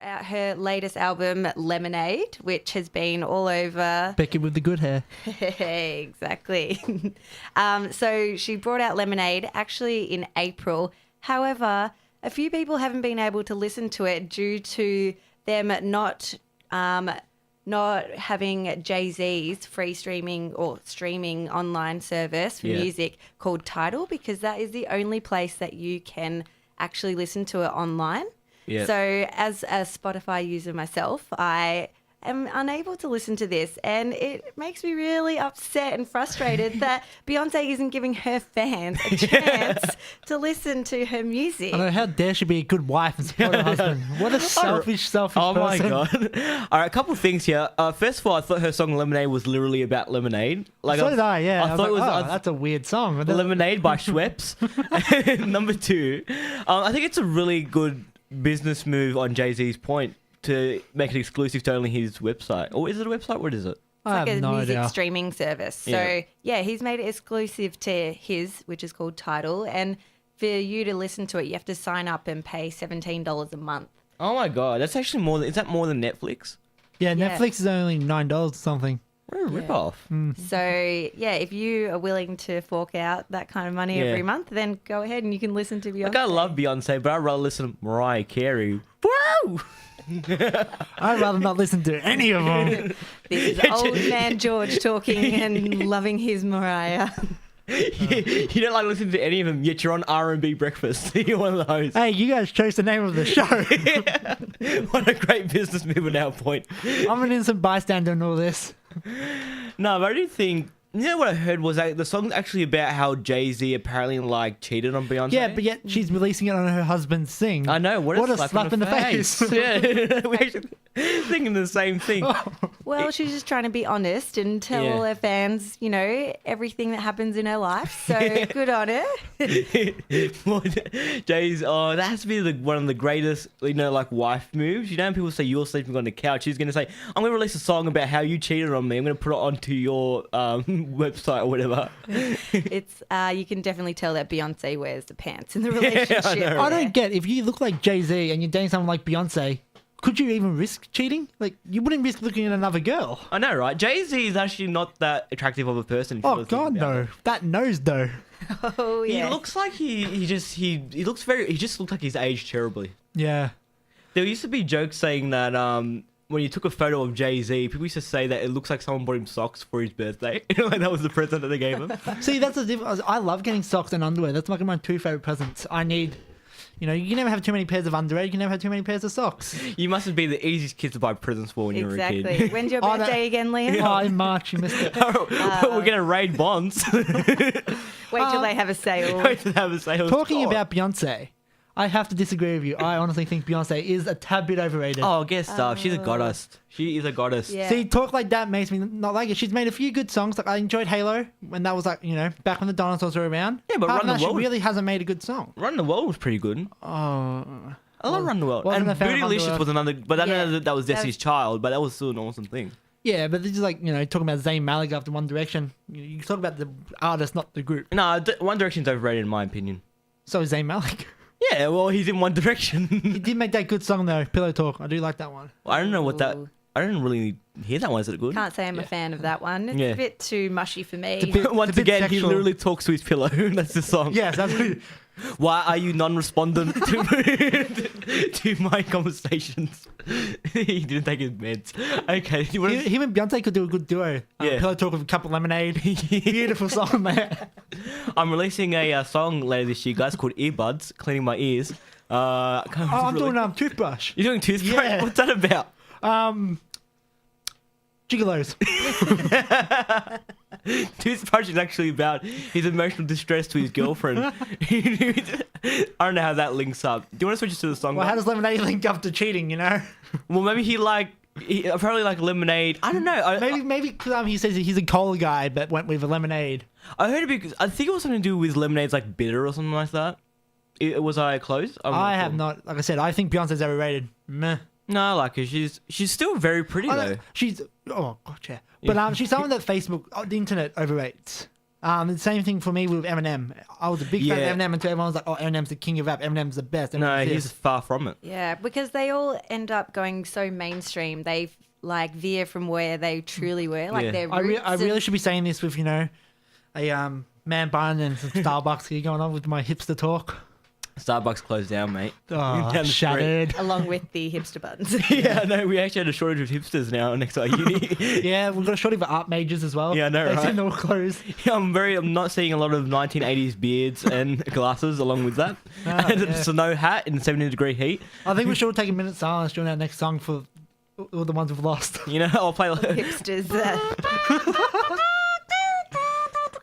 out her latest album, Lemonade, which has been all over. Becky with the good hair. Exactly. So she brought out Lemonade actually in April. However, a few people haven't been able to listen to it due to them not having Jay-Z's free streaming or streaming online service for music called Tidal, because that is the only place that you can actually listen to it online. Yeah. So as a Spotify user myself, I am unable to listen to this, and it makes me really upset and frustrated that Beyonce isn't giving her fans a chance to listen to her music. I know, how dare she be a good wife and support her husband? What a selfish person. Oh my God. All right, a couple of things here. First of all, I thought her song Lemonade was literally about lemonade. Like, so did I, yeah. I thought it was that's a weird song. Lemonade by Schweppes. Number two, I think it's a really good business move on Jay-Z's point to make it exclusive to only his website. Or is it a website? What is it? It's like a music streaming service. So, he's made it exclusive to his, which is called Tidal. And for you to listen to it, you have to sign up and pay $17 a month. Oh, my God. That's actually more than... Is that more than Netflix? Yeah, Netflix is only $9 or something. What a rip-off. So, if you are willing to fork out that kind of money every month, then go ahead and you can listen to Beyonce. Like, I love Beyonce, but I'd rather listen to Mariah Carey. Woo! I'd rather not listen to any of them. This is old man George talking and loving his Mariah. You don't like listening to any of them, yet you're on R&B Breakfast. You're one of the hosts. Hey, you guys chose the name of the show. What a great business move at our point. I'm an innocent bystander in all this. No, but I do think... You know what I heard was that the song's actually about how Jay-Z apparently cheated on Beyonce. Yeah, but yet she's releasing it on her husband's thing. I know. What a slap in the face. Yeah, we're actually thinking the same thing. Well, she's just trying to be honest and tell all her fans, everything that happens in her life. So good on her. Jay's, that has to be one of the greatest, wife moves. You know when people say you're sleeping on the couch, she's going to say, I'm going to release a song about how you cheated on me. I'm going to put it onto your website or whatever. It's you can definitely tell that Beyonce wears the pants in the relationship. I don't get, if you look like Jay-Z and you're dating someone like Beyonce, could you even risk cheating? Like, you wouldn't risk looking at another girl. I know, right? Jay-Z is actually not that attractive of a person. Oh God, no! That nose, though. Oh yeah. He looks like he just looks like he's aged terribly. Yeah. There used to be jokes saying that when you took a photo of Jay-Z, people used to say that it looks like someone bought him socks for his birthday. Like that was the present that they gave him. See, that's the difference. I love getting socks and underwear. That's like my two favorite presents. I need. You can never have too many pairs of underwear. You can never have too many pairs of socks. You must have been the easiest kid to buy presents for when you were a kid. Exactly. When's your birthday again, Liam? Oh, in March. You missed it. We're going to raid Bonds. Wait till they have a sale. Talking about Beyonce, I have to disagree with you. I honestly think Beyonce is a tad bit overrated. Oh, guess stuff. She's a goddess. She is a goddess. Yeah. See, talk like that makes me not like it. She's made a few good songs. Like I enjoyed Halo when that was back when the dinosaurs were around. Yeah, but Run the World. She really hasn't made a good song. Run the World was pretty good. Oh, I love Run the World. And Bootylicious was another, but I know that was Destiny's Child, but that was still an awesome thing. Yeah, but this is talking about Zayn Malik after One Direction. You talk about the artist, not the group. No, One Direction's overrated in my opinion. So is Zayn Malik. Yeah, well, he's in One Direction. He did make that good song though, Pillow Talk. I do like that one. Well, I don't know what that. I didn't really hear that one. Is it good? Can't say I'm a fan of that one. It's a bit too mushy for me. Once again, he literally talks to his pillow. That's the song. Yes, that's what Why are you non-respondent to my conversations? He didn't take his meds. Okay. Him and Beyonce could do a good duo. Pillow Talk with a cup of lemonade. Beautiful song, man. I'm releasing a song later this year, guys, called Earbuds, Cleaning My Ears. I'm doing toothbrush. You're doing toothbrush? Yeah. What's that about? Gigolos. Toothbrush is actually about his emotional distress to his girlfriend. I don't know how that links up. Do you want to switch to the song? Well, how does lemonade link up to cheating, Well, maybe he apparently like lemonade. I don't know. Maybe because he says he's a cola guy, but went with a lemonade. I heard it because I think it was something to do with lemonade's like bitter or something like that. Was I close? I have not. Like I said, I think Beyonce's overrated. Meh. No, I like her. She's still very pretty though. She's gotcha. But she's someone that Facebook, the internet overrates. The same thing for me with Eminem. I was a big fan Yeah. of Eminem until everyone was like, "Oh, Eminem's the king of rap. Eminem's the best." No, Eminem's he's this." far from it. Yeah, because they all end up going so mainstream. They like veer from where they truly were. Like Yeah. their I roots. really should be saying this with a man bun and some Starbucks here going on with my hipster talk. Starbucks closed down, mate. Oh, Down the shattered. along with the hipster buttons. Yeah, no, we actually had a shortage of hipsters now next to our uni. Yeah, we've got a shortage of art majors as well. Yeah, I know, They right? seem to all close. Yeah, I'm not seeing a lot of 1980s beards and glasses along with that. Ah, And yeah. it's a no hat in 70-degree heat. I think we should take a minute silence during our next song for all the ones we've lost. You know, I'll play like... Hipsters.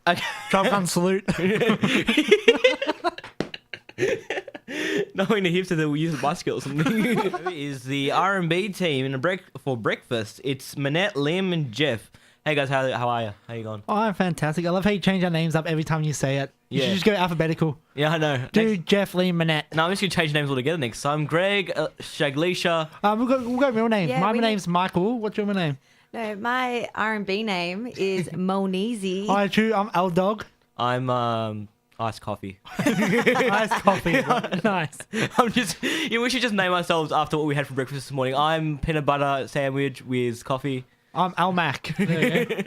Okay. Trump gun salute. Knowing the hipster that will use a bicycle or something. Is the R&B team for breakfast. It's Manette, Liam, and Jeff. Hey guys, how are you? How you going? Oh, I'm fantastic. I love how you change our names up every time you say it. You Yeah. should just go alphabetical. Yeah, I know. Dude, Jeff, Lee, Manette. No, I'm just gonna change names altogether next time. Greg, Shaglisha. We'll go real names. Yeah, My we name's Michael. What's your name? No, my R&B name is Monizy. Hi, true. I'm L Dog. I'm iced coffee. Nice coffee. Nice. I'm just. We should just name ourselves after what we had for breakfast this morning. I'm peanut butter sandwich with coffee. I'm Al Mac. There you go.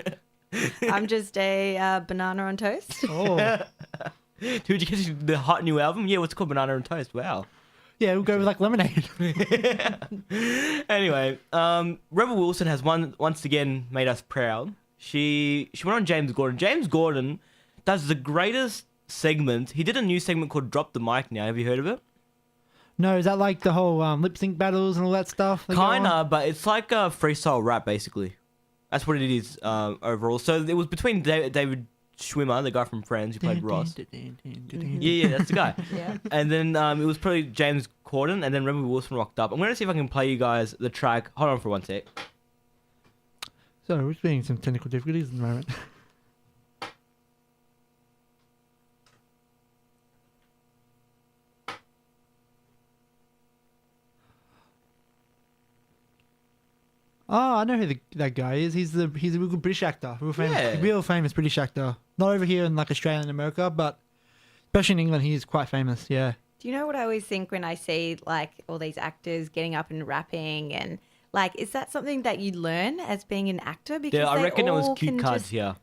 I'm just a banana on toast. Oh. Dude, did you get the hot new album? Yeah, what's it called? Banana and Toast. Wow. Yeah, we'll go with like lemonade. Anyway, Rebel Wilson has once again made us proud. She went on James Gordon. James Gordon does the greatest segment. He did a new segment called Drop the Mic now. Have you heard of it? No, is that like the whole lip sync battles and all that stuff? that go on? Kinda, but it's like a freestyle rap, basically. That's what it is overall. So it was between David Schwimmer, the guy from Friends who played Ross. Yeah, that's the guy. Yeah. And then it was probably James Corden, and then Rebel Wilson rocked up. I'm going to see if I can play you guys the track. Hold on for 1 sec. So we're experiencing some technical difficulties at the moment. Oh, I know who that guy is. He's a real good British actor, real famous British actor. Not over here in like Australia and America, but especially in England, he is quite famous. Yeah. Do you know what I always think when I see like all these actors getting up and rapping and like, is that something that you learn as being an actor? Because Yeah, I they reckon it was all cue can cards just- here.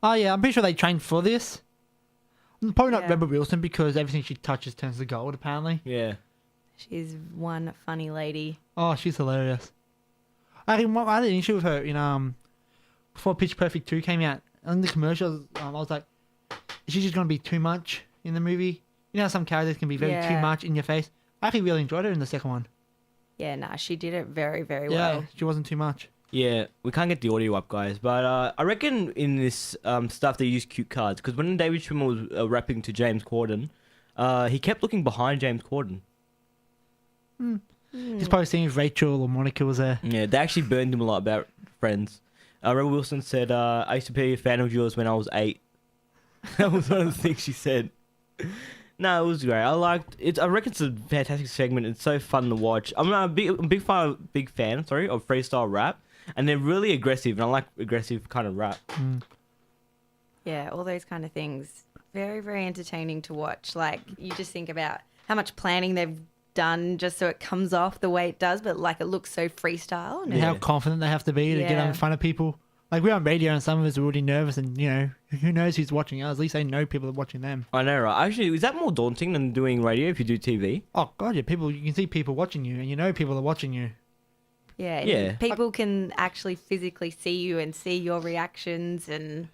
Oh yeah, I'm pretty sure they trained for this. Probably not Yeah. Rebel Wilson because everything she touches turns to gold. Apparently. Yeah. She's one funny lady. Oh, she's hilarious. I had an issue with her in before Pitch Perfect 2 came out. On the commercials, I was like, is she just gonna be too much in the movie? You know how some characters can be very too Yeah. much in your face. I actually really enjoyed her in the second one. Yeah, nah, she did it very, very Yeah, well. she wasn't too much. Yeah, we can't get the audio up, guys. But I reckon in this stuff they use cue cards. Because when David Schwimmer was rapping to James Corden, he kept looking behind James Corden. He's probably seeing if Rachel or Monica was there. Yeah, they actually burned him a lot about Friends. Rebel Wilson said, I used to be a fan of yours when I was 8. That was one of the things she said. No, it was great. I liked it. I reckon it's a fantastic segment. It's so fun to watch. I'm a big fan of freestyle rap. And they're really aggressive. And I like aggressive kind of rap. Yeah, all those kind of things. Very, very entertaining to watch. Like, you just think about how much planning they've done just so it comes off the way it does, but like it looks so freestyle. And And how Yeah. confident they have to be to get Yeah. in front of people. Like we're on radio and some of us are already nervous and, you know, who knows who's watching us. At least they know people are watching them. I know, right? Actually, is that more daunting than doing radio if you do TV? Oh, God, yeah, you can see people watching you and you know people are watching you. yeah, and Yeah. people can actually physically see you and see your reactions. And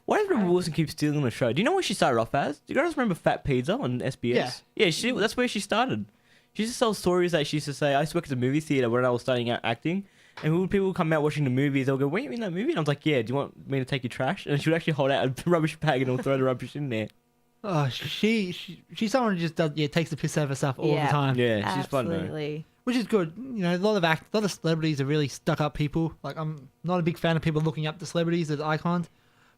Why does Rebel Wilson keep stealing the show? Do you know what she started off as? Do you guys remember Fat Pizza on SBS? Yeah, that's where she started. She used to tell stories that she used to say, I used to work at the movie theater when I was starting out acting. And when people would come out watching the movies, they'll go, were you in that movie? And I was like, yeah, do you want me to take your trash? And she would actually hold out a rubbish bag and throw the rubbish in there. Oh, she's someone who just takes the piss out of herself all the Yeah. time. Yeah, she's fun though. absolutely. Which is good. You know, a lot of celebrities are really stuck up people. Like I'm not a big fan of people looking up to celebrities as icons.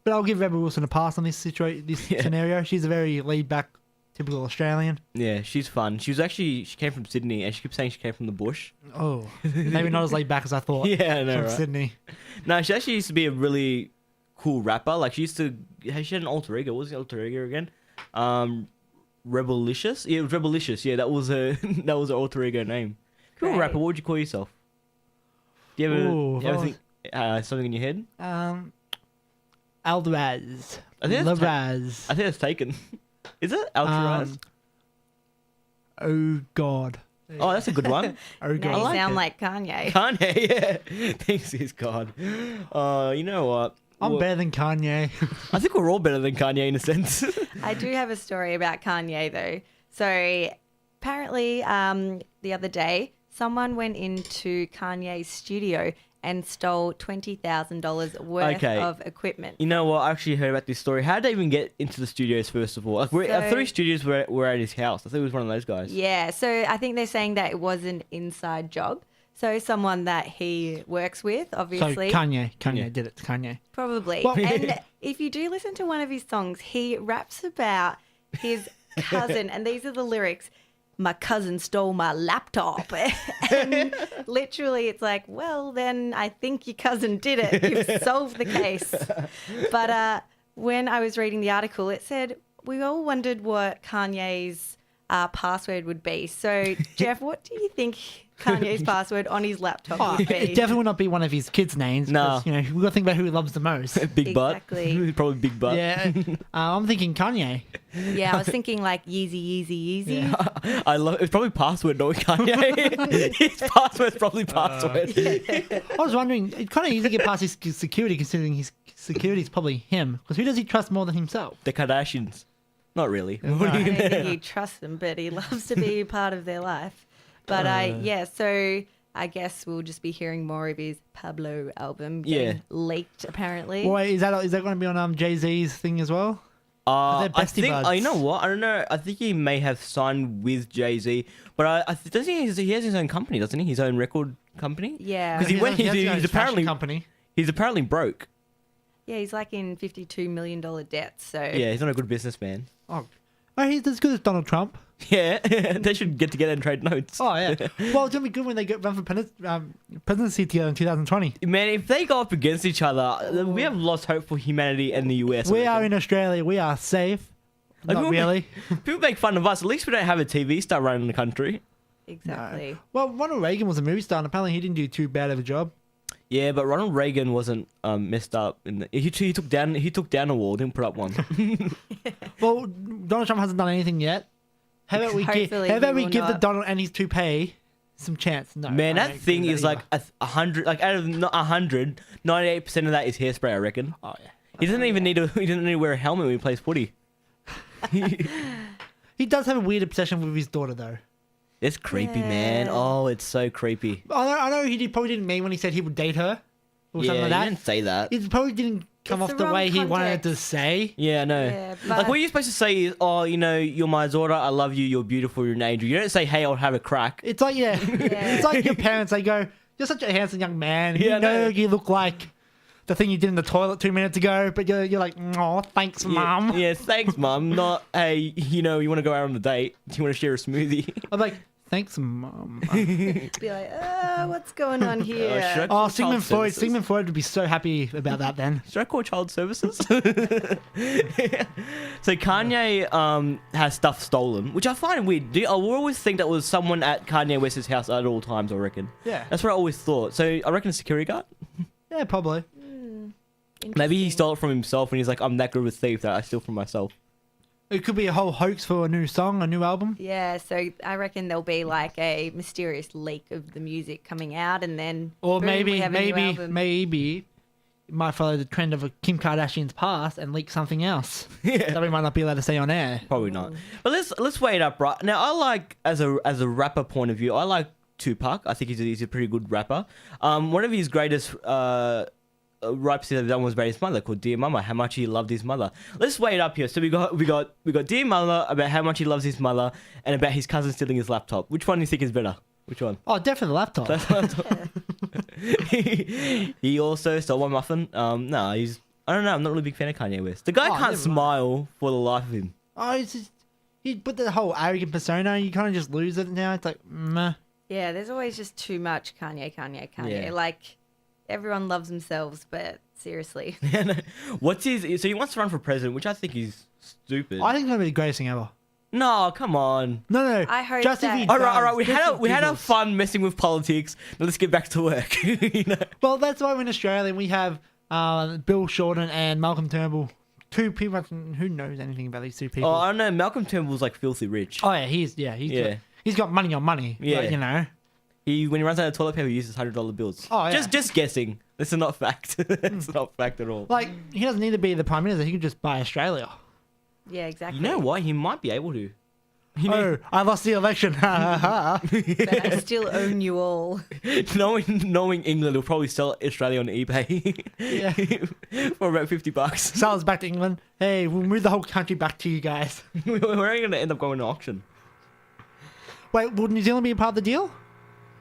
But I'll give Rebel Wilson a pass on this scenario. She's a very laid back, typical Australian. Yeah, she's fun. She came from Sydney and she kept saying she came from the bush. Oh, maybe not as laid back as I thought. Yeah, I know, From right? Sydney. No, she actually used to be a really cool rapper. Like she had an alter ego. What was the alter ego again? Rebelicious. Yeah, it was Rebelicious. Yeah, that was her that was her alter ego name. Cool Great. rapper. What would you call yourself? Do you ever think something in your head? Aldraz. I think Labraz. I think it's taken. Is it Aldraz? Oh God. Oh, that's a good one. Oh Now God. you like sound it. like Kanye. Kanye, yeah. Thanks is God. You know what? I'm better than Kanye. I think we're all better than Kanye in a sense. I do have a story about Kanye though. So apparently, the other day, someone went into Kanye's studio and stole $20,000 worth of equipment. You know what? I actually heard about this story. How did they even get into the studios, first of all? Like, I thought his studios were at his house. I thought he was one of those guys. Yeah, so I think they're saying that it was an inside job. So someone that he works with, obviously. So Kanye did it. Kanye. Probably. Well- And if you do listen to one of his songs, he raps about his cousin, and these are the lyrics. My cousin stole my laptop. And literally it's like, well, then I think your cousin did it. You've solved the case. But when I was reading the article, it said, we all wondered what Kanye's password would be. So, Jeff, what do you think Kanye's password on his laptop would be? It definitely would not be one of his kids' names. No. 'Cause, you know, we've got to think about who he loves the most. Big butt. Exactly. Probably big butt. Yeah. I'm thinking Kanye. Yeah, I was thinking like Yeezy. Yeah. I love. It's probably password, not Kanye. His password's probably password. I was wondering, it's kind of easy to get past his security, considering his security is probably him. Because who does he trust more than himself? The Kardashians. Not really. I don't think he trusts them, but he loves to be a part of their life. But so I guess we'll just be hearing more of his Pablo album getting leaked, apparently. Well, wait, is that going to be on Jay-Z's thing as well? I bestie think. buds. You know what? I don't know. I think he may have signed with Jay-Z, but doesn't he has his own company, doesn't he? His own record company. Yeah. Because he's apparently company. He's apparently broke. Yeah, he's like in $52 million debt. So Yeah, he's not a good businessman. Oh, he's as good as Donald Trump. Yeah, they should get together and trade notes. Oh, yeah. Well, it's going to be good when they run for presidency together in 2020. Man, if they go up against each other, we have lost hope for humanity and the US. We are in Australia. We are safe. Like, Not really. People make fun of us. At least we don't have a TV star running the country. exactly. Well, Ronald Reagan was a movie star, and apparently he didn't do too bad of a job. Yeah, but Ronald Reagan wasn't messed up. He took down a wall, didn't put up one. Well, Donald Trump hasn't done anything yet. How about we give Hopefully he will the not. Donald and his toupee some chance? No, Man, I that don't thing agree is with like 100. Like out of 100, 98% of that is hairspray. I reckon. Oh yeah. He doesn't even need to. He doesn't need to wear a helmet when he plays footy. He does have a weird obsession with his daughter, though. It's creepy, man. Yeah. Oh, it's so creepy. I know probably didn't mean when he said he would date her or something like he that. didn't say that. It probably didn't come It's off the the way wrong he wanted to context. say. Yeah, I know. Yeah, Like, but- what you're supposed to say is, oh, you know, you're my daughter, I love you, you're beautiful, you're an angel. You don't say, hey, I'll have a crack. It's like it's like your parents. They go, "You're such a handsome young man. Yeah, I You know know. you look like the thing you did in the toilet 2 minutes ago." But you're like, "Oh, thanks, mum." Yeah, thanks, mum. Not, hey, you know, you want to go out on a date? Do you want to share a smoothie? I'm like, "Thanks, mum." Be like, what's going on here? should I- Oh, Child Sigmund Freud. services. Sigmund Freud would be so happy about that then. Should I call child services? So Kanye has stuff stolen, which I find weird. I will always think that was someone at Kanye West's house at all times, I reckon. Yeah. That's what I always thought. So I reckon a security guard. Yeah, probably. Maybe he Interesting. stole it from himself and he's like, I'm that good of a thief that I steal from myself. It could be a whole hoax for a new song, a new album. Yeah, so I reckon there'll be like a mysterious leak of the music coming out, and then Or boom, we maybe have a new album. it might follow the trend of a Kim Kardashian's past and leak something else that we might not be allowed to say on air. Probably not. But let's weigh it up, right? Now, I like, as a rapper point of view, I like Tupac. I think he's a pretty good rapper. One of his greatest raps he's done was about his mother, called Dear Mama, how much he loved his mother. Let's weigh it up here. So we got Dear Mama, about how much he loves his mother, and about his cousin stealing his laptop. Which one do you think is better? Which one? Oh, definitely the laptop. That's laptop. He also stole my muffin. No, I don't know. I'm not really a big fan of Kanye West. The guy Oh, can't never mind. smile for the life of him. Oh, it's just, he put the whole arrogant persona. You kind of just lose it now. It's like, meh. Yeah, there's always just too much Kanye. Yeah. Like, everyone loves themselves, but seriously. What's his? So he wants to run for president, which I think is stupid. I think it's gonna be the greatest thing ever. No, come on. No. I hope just if that- he All right. does, We had our fun messing with politics. Now let's get back to work. You know? Well, that's why we're in Australia. We have Bill Shorten and Malcolm Turnbull. Two people. Who knows anything about these two people? Oh, I don't know. Malcolm Turnbull's like filthy rich. Oh yeah, he's got money on money. Yeah. Like, you know. When he runs out of toilet paper, he uses $100 bills. Oh, yeah. Just guessing. This is not fact. It's not fact at all. Like he doesn't need to be the prime minister. He could just buy Australia. Yeah, exactly. You know what? He might be able to. Oh, I lost the election. But I still own you all. knowing England, will probably sell Australia on eBay. Yeah. For about $50. Sell us back to England. Hey, we'll move the whole country back to you guys. We're only going to end up going to auction. Wait, would New Zealand be a part of the deal?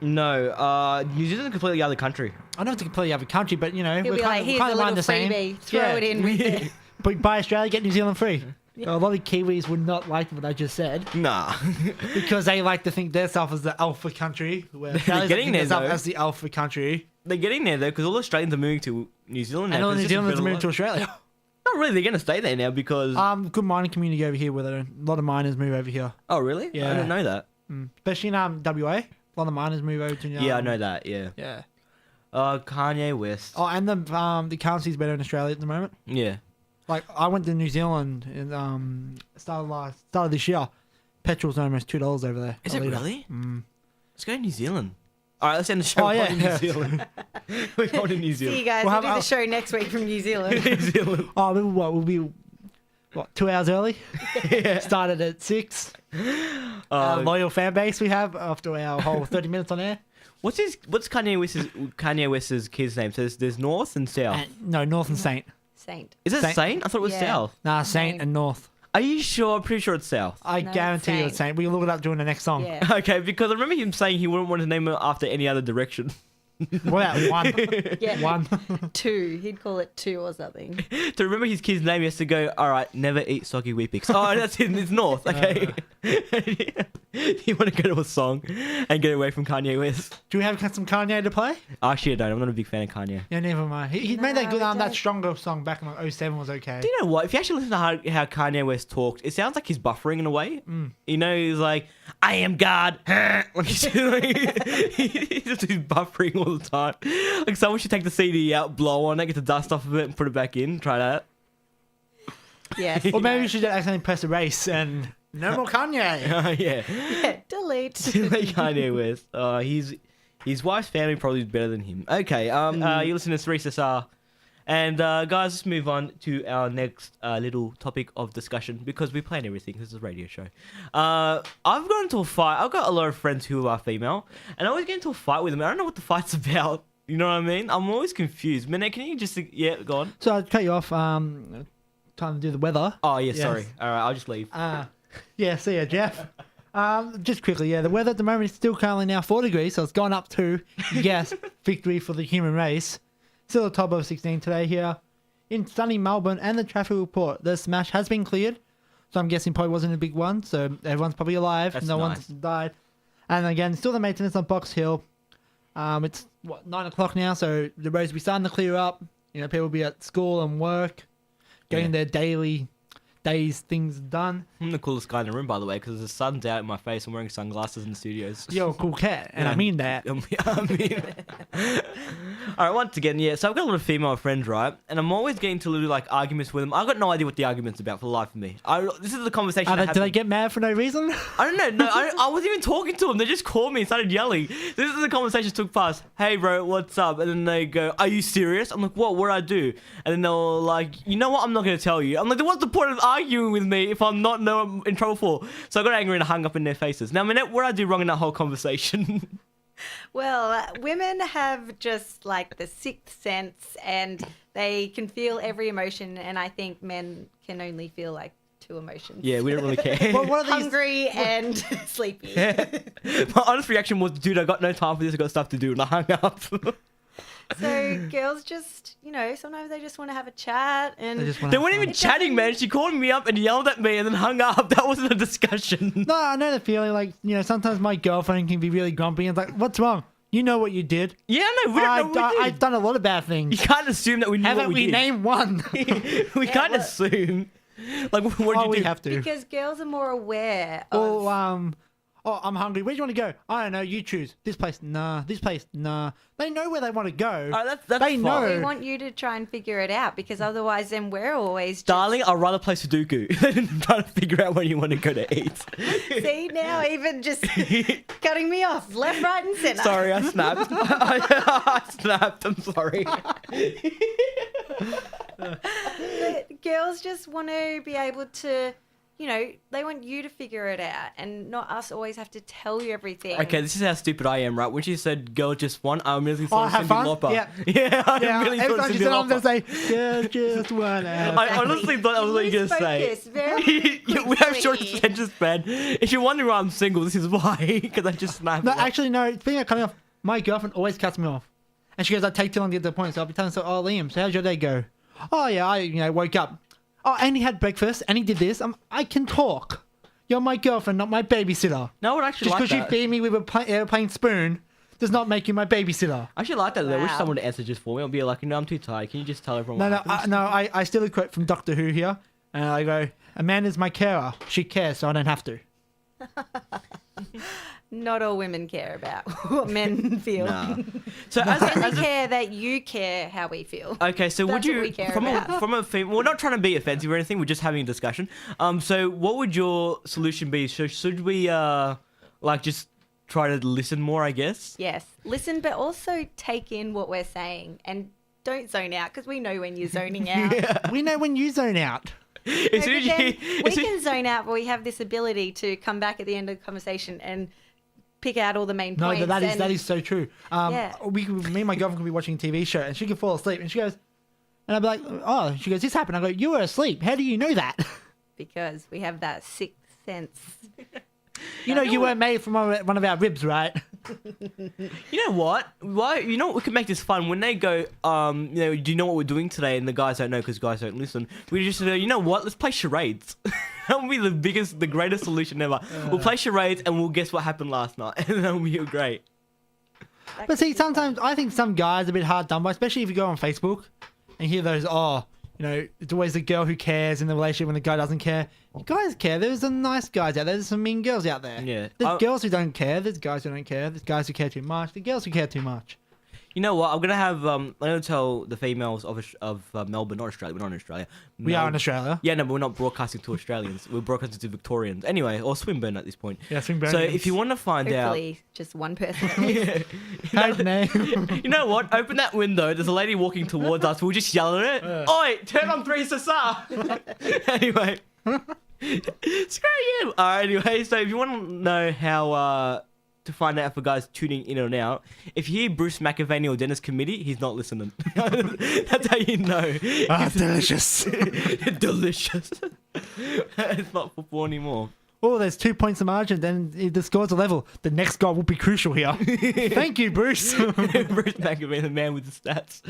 No, New Zealand's completely other country. I don't have to completely have a country, but you know, He'll we're be like, kind here's a of little the same. freebie. Throw it in with it. But buy Australia, get New Zealand free. A lot of Kiwis would not like what I just said Nah. because they like to think themselves as the alpha country, where Australians getting think there, themselves though. as the alpha country, They're getting there, though, because all Australians are moving to New Zealand now. and all 'cause New it's just a Zealanders better move to life. Australia. Not really, they're going to stay there now because... Good mining community over here, where a lot of miners move over here, oh, really? Yeah. I didn't know that. especially in WA. A lot of miners move over to. Yeah, I know that, yeah. Yeah. Kanye West. Oh, and the currency's better in Australia at the moment. Yeah. Like I went to New Zealand in start of this year. Petrol's almost $2 over there. Is a it litre. really? Let's go to New Zealand. All right, let's end the show. Oh, yeah. in New Zealand. We're going to New See Zealand. you guys. We'll We'll have do the show next week from New Zealand. New Zealand. Oh, we'll be 2 hours early. Started at 6. Loyal fan base we have after our whole 30 minutes on air. What's Kanye West's kid's name? So there's North and South. No, North and Saint. Saint. Is it Saint. Saint? I thought it was Yeah. South. Nah, Saint Saint. and North. Are you sure? I'm pretty sure it's South. I No, guarantee you it's Saint. Saint. We can look it up during the next song. Yeah. Okay, because I remember him saying he wouldn't want to name it after any other direction. What about one? Yeah. One. 2. He'd call it 2 or something. To remember his kid's name, he has to go, all right, never eat soggy Weet-Bix. Oh, that's it. It's North. Okay. You want to go to a song and get away from Kanye West? Do we have some Kanye to play? Actually, I don't. I'm not a big fan of Kanye. Yeah, never mind. He No, made that good we that don't. stronger song back in like 07 was okay. Do you know what? If you actually listen to how Kanye West talked, it sounds like he's buffering in a way. You know, he's like, I am God. Like, he's buffering all the time. Like someone should take the CD out, blow on it, get the dust off of it, and put it back in. Try that. Yes. Or maybe we should accidentally press erase and no more Kanye. Yeah. Yeah, delete. Kanye West. His wife's family probably is better than him. Okay. You listen to 3SSR. And guys, let's move on to our next little topic of discussion because we plan everything. This is a radio show. I've got into a fight. I've got a lot of friends who are female, and I always get into a fight with them. I don't know what the fight's about. You know what I mean? I'm always confused. Minette, can you just go on? So I'll cut you off. Time to do the weather. Oh yeah, Yes. sorry. All right, I'll just leave. Yeah, see ya, Jeff. Just quickly, the weather at the moment is still currently now 4 degrees, so it's gone up to, yes, victory for the human race. Still a top of 16 today here in sunny Melbourne, and the traffic report. The smash has been cleared, so I'm guessing probably wasn't a big one, so everyone's probably alive. That's no nice. one's died. And again, still the maintenance on Box Hill. It's 9 o'clock now, so the roads will be starting to clear up. You know, people will be at school and work, getting their daily things done. I'm the coolest guy in the room, by the way, because the sun's out in my face. I'm wearing sunglasses in the studios. You're a cool cat, and Yeah. I mean that. All right, once again, so I've got a lot of female friends, right? And I'm always getting to little arguments with them. I've got no idea what the argument's about for the life of me. This is the conversation. Do they get mad for no reason? I don't know. No, I wasn't even talking to them. They just called me and started yelling. This is the conversation took past. Hey, bro, what's up? And then they go, are you serious? I'm like, what? What'd I do? And then they're like, you know what? I'm not going to tell you. I'm like, what's the point of arguing with me if I'm not in trouble for? So I got angry and hung up in their faces. Now, Minette, what did I do wrong in that whole conversation? Well, women have just like the sixth sense and they can feel every emotion. And I think men can only feel like 2 emotions. Yeah, we don't really care. What are these? Hungry and sleepy. My honest reaction was, dude, I got no time for this. I got stuff to do. And I hung up. So girls just, sometimes they just want to have a chat. And They weren't even chatting, man. She called me up and yelled at me and then hung up. That wasn't a discussion. No, I know the feeling. Like, sometimes my girlfriend can be really grumpy and it's like, what's wrong? You know what you did. Yeah, no, we don't know what we did. I've done a lot of bad things. You can't assume that we knew Haven't what we did. named one? We can't assume. Like, what did you do? We have to. Because girls are more aware of... I'm hungry. Where do you want to go? I don't know. You choose. This place, nah. This place, nah. They know where they want to go. That's they fine. know. We want you to try and figure it out because otherwise then we're always just... Darling, I'd rather play Sudoku than trying to figure out where you want to go to eat. See, now even just cutting me off left, right and centre. Sorry, I snapped. I snapped. I'm sorry. But girls just want to be able to... You know, they want you to figure it out and not us always have to tell you everything. Okay, this is how stupid I am, right? When she said girl just one, I immediately thought have Cyndi fun? Lauper. Yeah. Yeah, I immediately Every thought time she Cyndi said, I'm going Lauper. to say, girl just one. I honestly thought that was what you were going to say. Focus very We have short quickly. attention span. If you're wondering why I'm single, this is why. Because I just snapped. No, actually, no. Speaking of cutting off, my girlfriend always cuts me off. And she goes, I take too long to get to the point. So I'll be telling her, oh, Liam, so how's your day go? Oh, yeah, I woke up. Oh, and he had breakfast and he did this. I can talk. You're my girlfriend, not my babysitter. No, I would actually Just like because you that. feed me with an airplane spoon does not make you my babysitter. I actually like that. Though. I wish Wow. someone would answer just for me. I'll be like, I'm too tired. Can you just tell everyone what happens? I steal a quote from Doctor Who here. And I go, Amanda's my carer. She cares, so I don't have to. Not all women care about what men feel. Nah. So They as a care that you care how we feel. Okay, so would That's what you we care from about. a female? We're not trying to be offensive or anything. We're just having a discussion. So what would your solution be? So should we just try to listen more? I guess. Yes. Listen, but also take in what we're saying and don't zone out because we know when you're zoning out. We know when you zone out. As soon as you, We can zone out, but we have this ability to come back at the end of the conversation and pick out all the main No, points. that is so true. Yeah. Me and my girlfriend could be watching a TV show and she could fall asleep and she goes, and I'd be like, oh, she goes, this happened. I go, you were asleep. How do you know that? Because we have that sixth sense. You know, you weren't made from one of our ribs, right? You know what? Why? You know what? We can make this fun. When they go, do you know what we're doing today? And the guys don't know because guys don't listen. We just go, you know what? Let's play charades. That would be the greatest solution ever. We'll play charades and we'll guess what happened last night. And that would be great. But see, sometimes I think some guys are a bit hard done by, especially if you go on Facebook and hear those, it's always the girl who cares in the relationship when the guy doesn't care. You guys care. There's some nice guys out there. There's some mean girls out there. Yeah. There's girls who don't care. There's guys who don't care. There's guys who care too much. There's girls who care too much. You know what? I'm gonna have. I'm gonna tell the females of Melbourne, not Australia. We're not in Australia. We are in Australia. Yeah, no, but we're not broadcasting to Australians. We're broadcasting to Victorians. Anyway, or Swinburne at this point. Yeah, Swinburne. So if you want to find Hopefully, just one person. At least. out, name. You know what? Open that window. There's a lady walking towards us. We'll just yell at her. Oi, turn on 3 Sasa. Anyway. Screw you. Anyway, so if you want to know how to find out for guys tuning in and out, if you hear Bruce McAvaney or Dennis Committee, he's not listening. That's how you know. Delicious. Delicious. It's not football anymore. Oh, there's 2 points of margin. Then if the scores are level, the next goal will be crucial here. Thank you, Bruce. Bruce McAvaney, the man with the stats.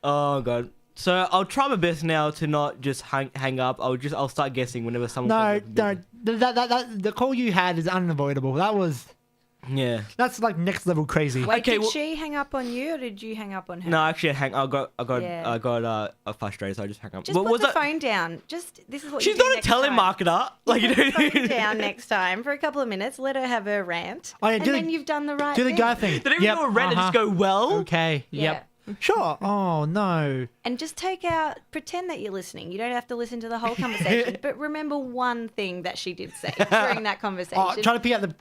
Oh God. So I'll try my best now to not just hang up. I'll start guessing whenever someone. No. The call you had is unavoidable. Yeah. That's like next level crazy. Wait, Okay, did well- she hang up on you or did you hang up on her? No, actually, I got Yeah. frustrated, so I just hung up. Just put the phone down. This is what She's you do not a next time. telemarketer. Like, Put the phone down next time for a couple of minutes. Let her have her rant. Oh, yeah, and do then the- you've done the right Do the thing. guy thing. They don't even do a rant. They just go, well. Okay. Yeah. Yep. Sure. Oh no. And just pretend that you're listening. You don't have to listen to the whole conversation, but remember one thing that she did say during that conversation. Oh, try to pick out the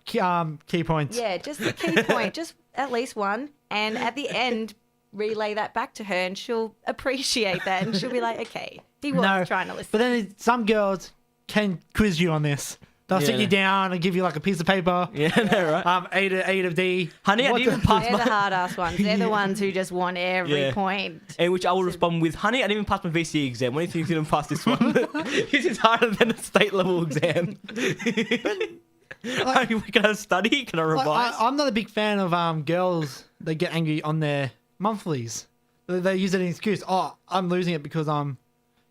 key points. Yeah, just the key point, just at least one. And at the end, relay that back to her and she'll appreciate that. And she'll be like, okay, he was trying to listen. But then some girls can quiz you on this. They'll sit you down and give you like a piece of paper. Yeah, no, right. A to D. Honey, I didn't even pass They're the my... hard ass ones. They're the ones who just want every Yeah. point. In which I will respond with, honey, I didn't even pass my VCE exam. What do you think you didn't pass this one? This is harder than a state level exam. Can I study? Can I revise? I'm not a big fan of girls that get angry on their monthlies. They use it as an excuse. Oh, I'm losing it because got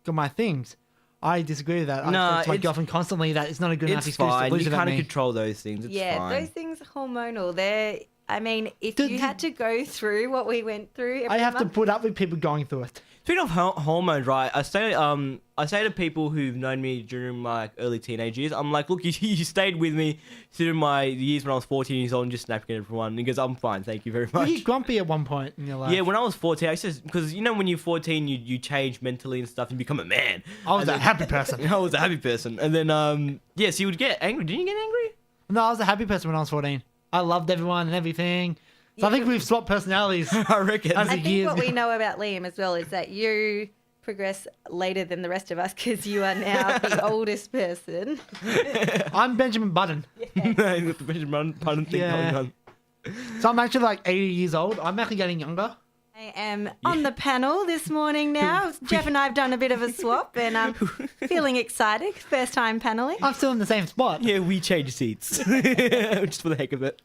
my things. I disagree with that. No, I say to my it's- girlfriend constantly that it's not a good enough It's excuse fine. to lose You it at can't me. control those things. It's Yeah, fine. those things are hormonal. They're I mean, if Did you had to go through what we went through, every I have to month, put up with people going through it. Speaking of hormones, right? I say to people who've known me during my early teenage years, I'm like, look, you stayed with me through my years when I was 14 years old and just snapping at everyone. And he goes, I'm fine, thank you very Were much. you grumpy at one point in your life? Yeah, when I was 14, I used to, because you know when you're 14, you change mentally and stuff, and become a man. I was a happy person. I was a happy person, and then so you would get angry. Didn't you get angry? No, I was a happy person when I was 14. I loved everyone and everything. So I think we've swapped personalities. I reckon. As I the think years what go- we know about Liam as well is that you progress later than the rest of us because you are now the oldest person. I'm Benjamin Button. You got the Benjamin Button thing Yeah. going on. So I'm actually like 80 years old. I'm actually getting younger. I am on the panel this morning now. Jeff and I have done a bit of a swap and I'm feeling excited. First time paneling. I'm still in the same spot. Yeah, we changed seats. Just for the heck of it.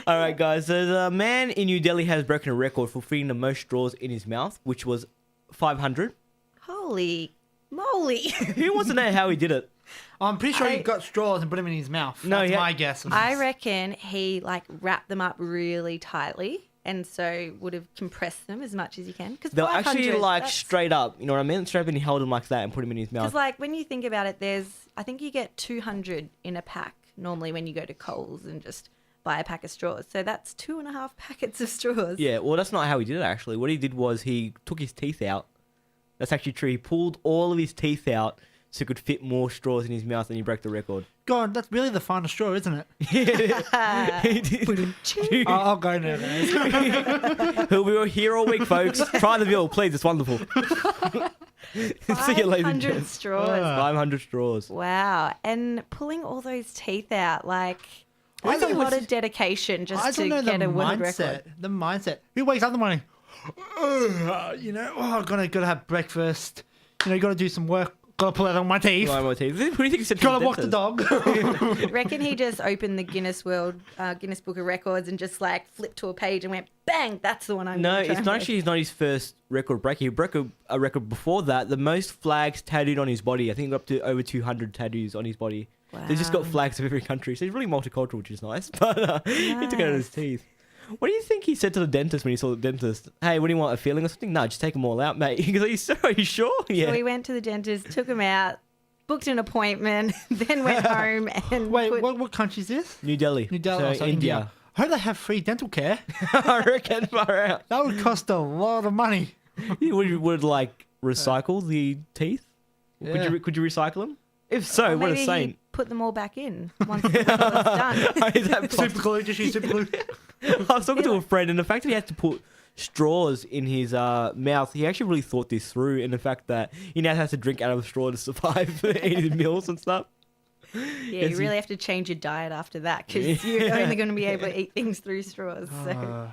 All right, guys. So the man in New Delhi has broken a record for fitting the most straws in his mouth, which was 500. Holy moly. Who wants to know how he did it? I'm pretty sure he got straws and put them in his mouth. No, That's yeah. my guess. I reckon he like wrapped them up really tightly and so would have compressed them as much as he can. Because They're actually like straight up. You know what I mean? Straight up, and he held them like that and put them in his mouth. Because like when you think about it, I think you get 200 in a pack normally when you go to Coles and just buy a pack of straws. So that's 2.5 packets of straws. Yeah, well, that's not how he did it, actually. What he did was he took his teeth out. That's actually true. He pulled all of his teeth out so he could fit more straws in his mouth, and he broke the record. God, that's really the final straw, isn't it? He did. I'll go now, guys. We were here all week, folks. Try the meal, please. It's wonderful. See you later, 500 gents. straws. 500 straws. Wow. And pulling all those teeth out, like, I that's a think lot it's- of dedication I just don't to know the get a world mindset. record. The mindset. Who wakes up in the morning? Gotta have breakfast. Gotta do some work. Gotta pull out all my teeth. Why my teeth? What do you think he said? Gotta walk the dog. Reckon he just opened the Guinness Book of Records and just like flipped to a page and went, bang, that's the one I'm No, gonna try it's and not break." actually. It's not his first record break. He broke a record before that. The most flags tattooed on his body. I think up to over 200 tattoos on his body. Wow. He's just got flags of every country. So he's really multicultural, which is nice. But he took it out of his teeth. What do you think he said to the dentist when he saw the dentist? Hey, what do you want, a filling or something? No, just take them all out, mate. He goes, are you sure? Yeah. So we went to the dentist, took him out, booked an appointment, then went home and Wait, put- what country is this? New Delhi. New Delhi. So So India. I hope they have free dental care. I reckon far out. That would cost a lot of money. You would like recycle the teeth? Yeah. Could you recycle them? If so, or what a maybe saint. he put them all back in once the was done. Is that Super glue, just use super glue. I was talking to a friend, and the fact that he had to put straws in his mouth, he actually really thought this through. And the fact that he now has to drink out of a straw to survive eating meals and stuff. Yeah, Yes, you really have to change your diet after that because you're only going to be able to eat things through straws. So.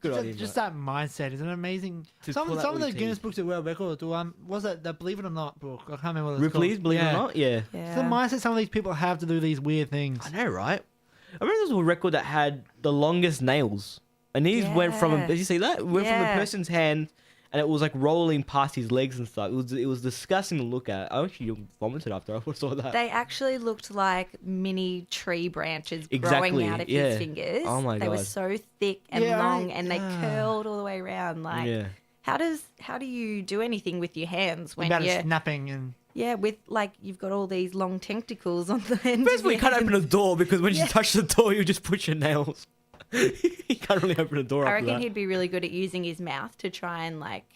Good on you, Just mate. that mindset is an amazing. To Some pull out of all the your Guinness teeth. Books of World Records, was it the Believe It or Not book? I can't remember what it's Ripley's, called. believe it Yeah. or not, yeah. It's the mindset some of these people have to do these weird things. I know, right? I remember there was a record that had the longest nails. And these went from, Yeah. did you see that? It went from a Yeah. person's hand, and it was like rolling past his legs and stuff. It was disgusting to look at. I actually vomited after I saw that. They actually looked like mini tree branches Exactly, growing out of yeah. his fingers. Oh my They were God. so thick and Yeah, long, I- and they curled all the way around. Like, Yeah. how do you do anything with your hands when About you're snapping and with like you've got all these long tentacles on the end? First of of all, you your can't open a hands? door because when you touch the door, you just push your nails. You can't really open a door I after reckon that. he'd be really good at using his mouth to try and like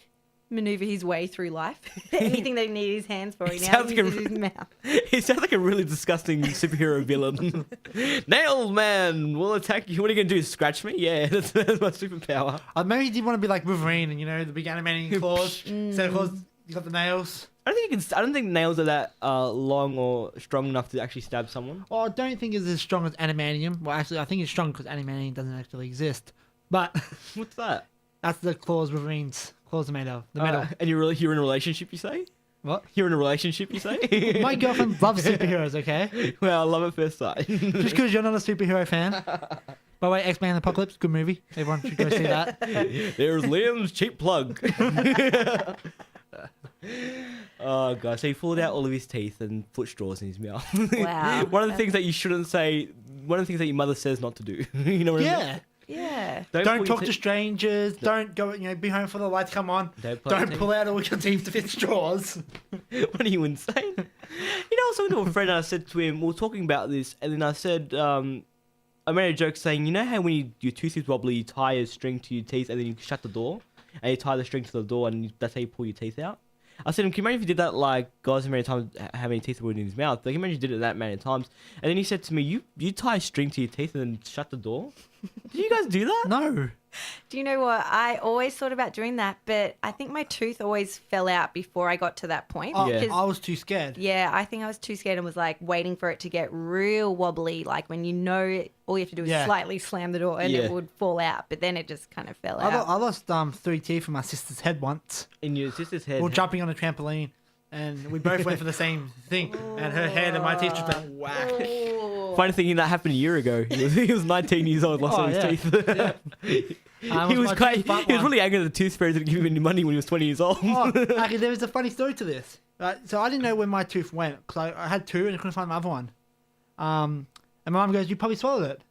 maneuver his way through life. Anything they need his hands for, he now sounds like a- uses his mouth. He sounds like a really disgusting superhero villain. Nails, man, will attack you. What are you gonna do? Scratch me? Yeah, that's my superpower. maybe he did want to be like Wolverine and the big animating claws. Instead of claws, you got the nails. I don't think nails are that long or strong enough to actually stab someone. Well, I don't think it's as strong as adamantium. Well, actually, I think it's strong because adamantium doesn't actually exist. But What's that? that's the claws Wolverine's claws are made of. The metal. And you're in a relationship, you say? What? You're in a relationship, you say? My girlfriend loves superheroes, okay? Well, I love at first sight. Just because you're not a superhero fan. By the way, X-Men Apocalypse, good movie. Everyone should go see that. There's Liam's cheap plug. Oh god! So he pulled out all of his teeth and put straws in his mouth. Wow. One of the things that you shouldn't say. One of the things that your mother says not to do. You know what I mean? Yeah. Yeah. Don't talk to strangers. Don't go, be home for the lights come on. Don't pull out all your teeth to fit straws. What are you, insane? I was talking to a friend and I said to him, we were talking about this, and then I said, I made a joke saying, you know how when your tooth is wobbly, you tie a string to your teeth and then you shut the door? And you tie the string to the door and that's how you pull your teeth out? I said, can you imagine if you did that, like, guys, how many times, how many teeth were in his mouth? Like, imagine you did it that many times. And then he said to me, you tie a string to your teeth and then shut the door? Did you guys do that? No. Do you know what? I always thought about doing that, but I think my tooth always fell out before I got to that point. Oh, Yeah. I was too scared. Yeah, I think I was too scared and was like waiting for it to get real wobbly, like when all you have to do is slightly slam the door and it would fall out, but then it just kind of fell out. I lost 3 teeth from my sister's head once. In your sister's head? We were jumping on a trampoline and we both went for the same thing. And her head and my teeth just went whack. Funny thing, that happened a year ago. He was 19 years old, lost all his teeth. He was really angry that the tooth fairy didn't give him any money when he was 20 years old. Actually, there was a funny story to this. Right? So I didn't know where my tooth went because I had 2 and I couldn't find my other one. And my mum goes, "You probably swallowed it."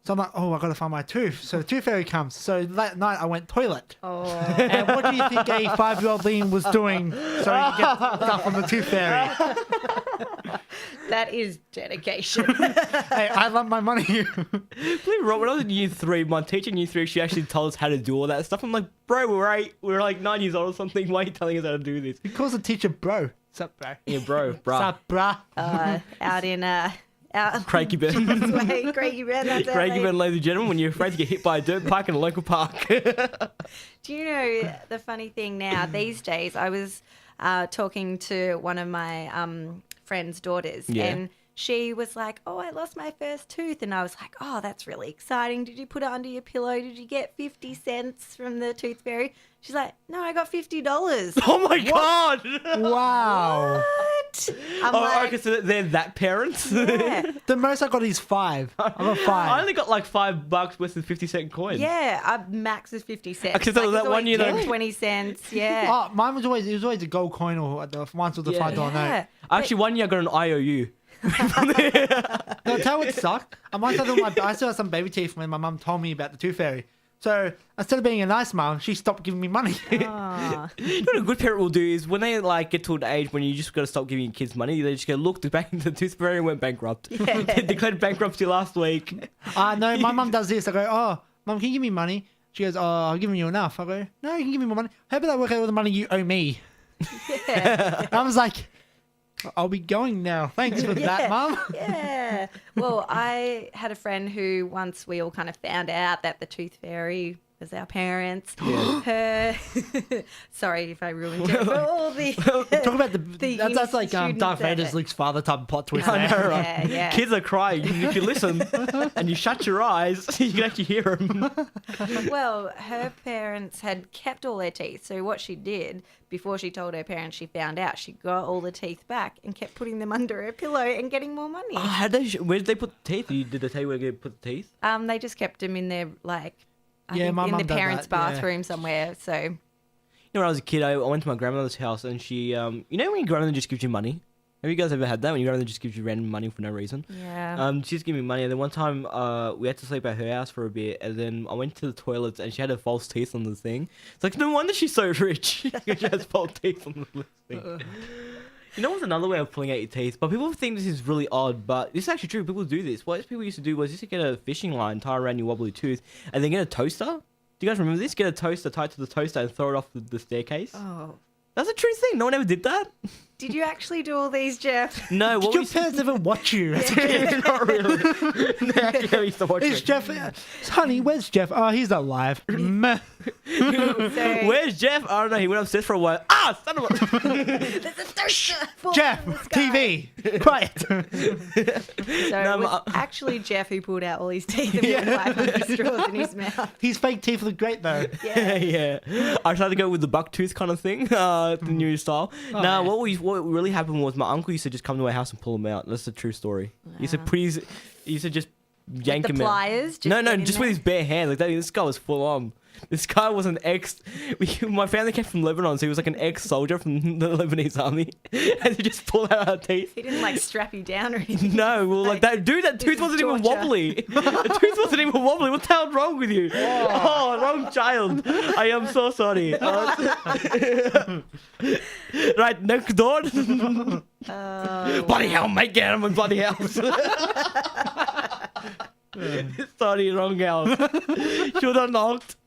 So I'm like, "Oh, I got to find my tooth." So the tooth fairy comes. So that night I went toilet. Oh. And what do you think a 5-year-old Liam was doing so he could get stuff from the tooth fairy? That is dedication. Hey, I love my money. Believe it or not, when I was in year 3, my teacher in year 3, she actually told us how to do all that stuff. I'm like, bro, we were like 9 years old or something. Why are you telling us how to do this? He calls the teacher bro. Sup, bro? Yeah, bro, bruh. Sup, bruh? Out in Craigie Ben. Craigie Ben. Craigie Ben, ladies and gentlemen, when you're afraid to get hit by a dirt bike in a local park. Do you know the funny thing now, these days, I was talking to one of my friend's daughters and she was like, "Oh, I lost my first tooth." And I was like, "Oh, that's really exciting. Did you put it under your pillow? Did you get 50 cents from the tooth fairy?" She's like, "No, I got $50. Oh my God. Wow. What? I'm like, okay, so they're that parents? yeah. The most I got is 5. I got 5. I only got like $5 worth of 50-cent coins. Yeah, max is 50 cents. Okay, so that it's one year always though- 20 cents, yeah. Oh, mine was always a gold coin or the once with the $5 note. Actually, one year I got an IOU. No, tell you what sucked. I still had some baby teeth when my mum told me about the tooth fairy. So instead of being a nice mum, she stopped giving me money. Aw. You know what a good parent will do is when they like get to an age when you just got to stop giving your kids money, they just go, "Look, the tooth fairy went bankrupt." Yeah. They declared bankruptcy last week. No, my mum does this. I go, "Oh, mum, can you give me money?" She goes, "Oh, I've given you enough." I go, "No, you can give me more money. How about I work out all the money you owe me?" Yeah. And I was like, "I'll be going now. Thanks for that, mum." Yeah. Well, I had a friend who once we all kind of found out that the tooth fairy was our parents. Yeah. Her, sorry if I ruined it for all the. Talk about that's like students Darth out Vader's there. Luke's father type of plot twist. I there. know, right? Yeah. Kids are crying. If you listen and you shut your eyes, you can actually hear them. Well, her parents had kept all their teeth. So what she did before she told her parents she found out, she got all the teeth back and kept putting them under her pillow and getting more money. Where did they put the teeth? Did they tell you where they put the teeth? They just kept them in their I Yeah, think my in mum the did parents' that, yeah. bathroom somewhere. So You know, when I was a kid, I went to my grandmother's house and she, you know when your grandmother just gives you money? Have you guys ever had that? When your grandmother just gives you random money for no reason? yeah. She just gave me money, and then one time we had to sleep at her house for a bit, and then I went to the toilets, and she had her false teeth on the thing. It's like, no wonder she's so rich. She has false teeth on the thing. You know what's another way of pulling out your teeth? But people think this is really odd, but this is actually true. People do this. What people used to do was just to get a fishing line, tie around your wobbly tooth, and then get a toaster. Do you guys remember this? Get a toaster, tie it to the toaster, and throw it off the staircase. Oh. That's a true thing. No one ever did that. Did you actually do all these, Jeff? No, Did what your we parents ever watch you? not really. They actually used to watch Is it. Jeff? Honey, where's Jeff? Oh, he's not live. Meh. So, Where's Jeff? I don't know. He went upstairs for a while. Ah, son of a... there's a toaster falling Jeff, from the sky. TV, quiet. So No, it was actually Jeff who pulled out all his teeth and put 500 straws in his mouth. His fake teeth look great though. Yeah. yeah. I tried to go with the buck tooth kind of thing, the new style. Oh, Nah, yeah. what really happened was my uncle used to just come to our house and pull them out. That's a true story. He used to Wow. put his, he used to just yank the him out. pliers. Just No, get in just there. with his bare hands. Like that, this guy was full on. This guy was an my family came from Lebanon, so he was like an ex-soldier from the Lebanese army, and he just pulled out our teeth. He didn't like strap you down or anything. No, well, like that dude, that This tooth is wasn't even torture. wobbly. The tooth wasn't even wobbly. What the hell's wrong with you? Oh, wrong child. I am so sorry. Right, next door. Bloody hell, mate, get him in bloody house. Sorry, wrong house. Should have knocked.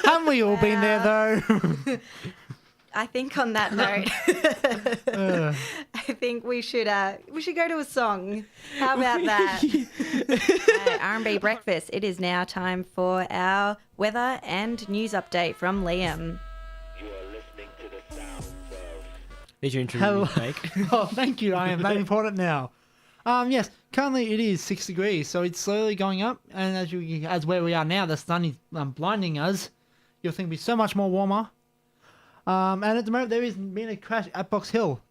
Haven't we all been there though? I think on that note, I think we should go to a song. How about that? R&B Breakfast. It is now time for our weather and news update from Liam. You are listening to the sounds of Did you Hello. introduce Jake? Oh, thank you. I am that important now. Yes, currently it is 6 degrees, so it's slowly going up. And as where we are now, the sun is blinding us. You'll think it'll be so much more warmer. And at the moment, there has been a crash at Box Hill,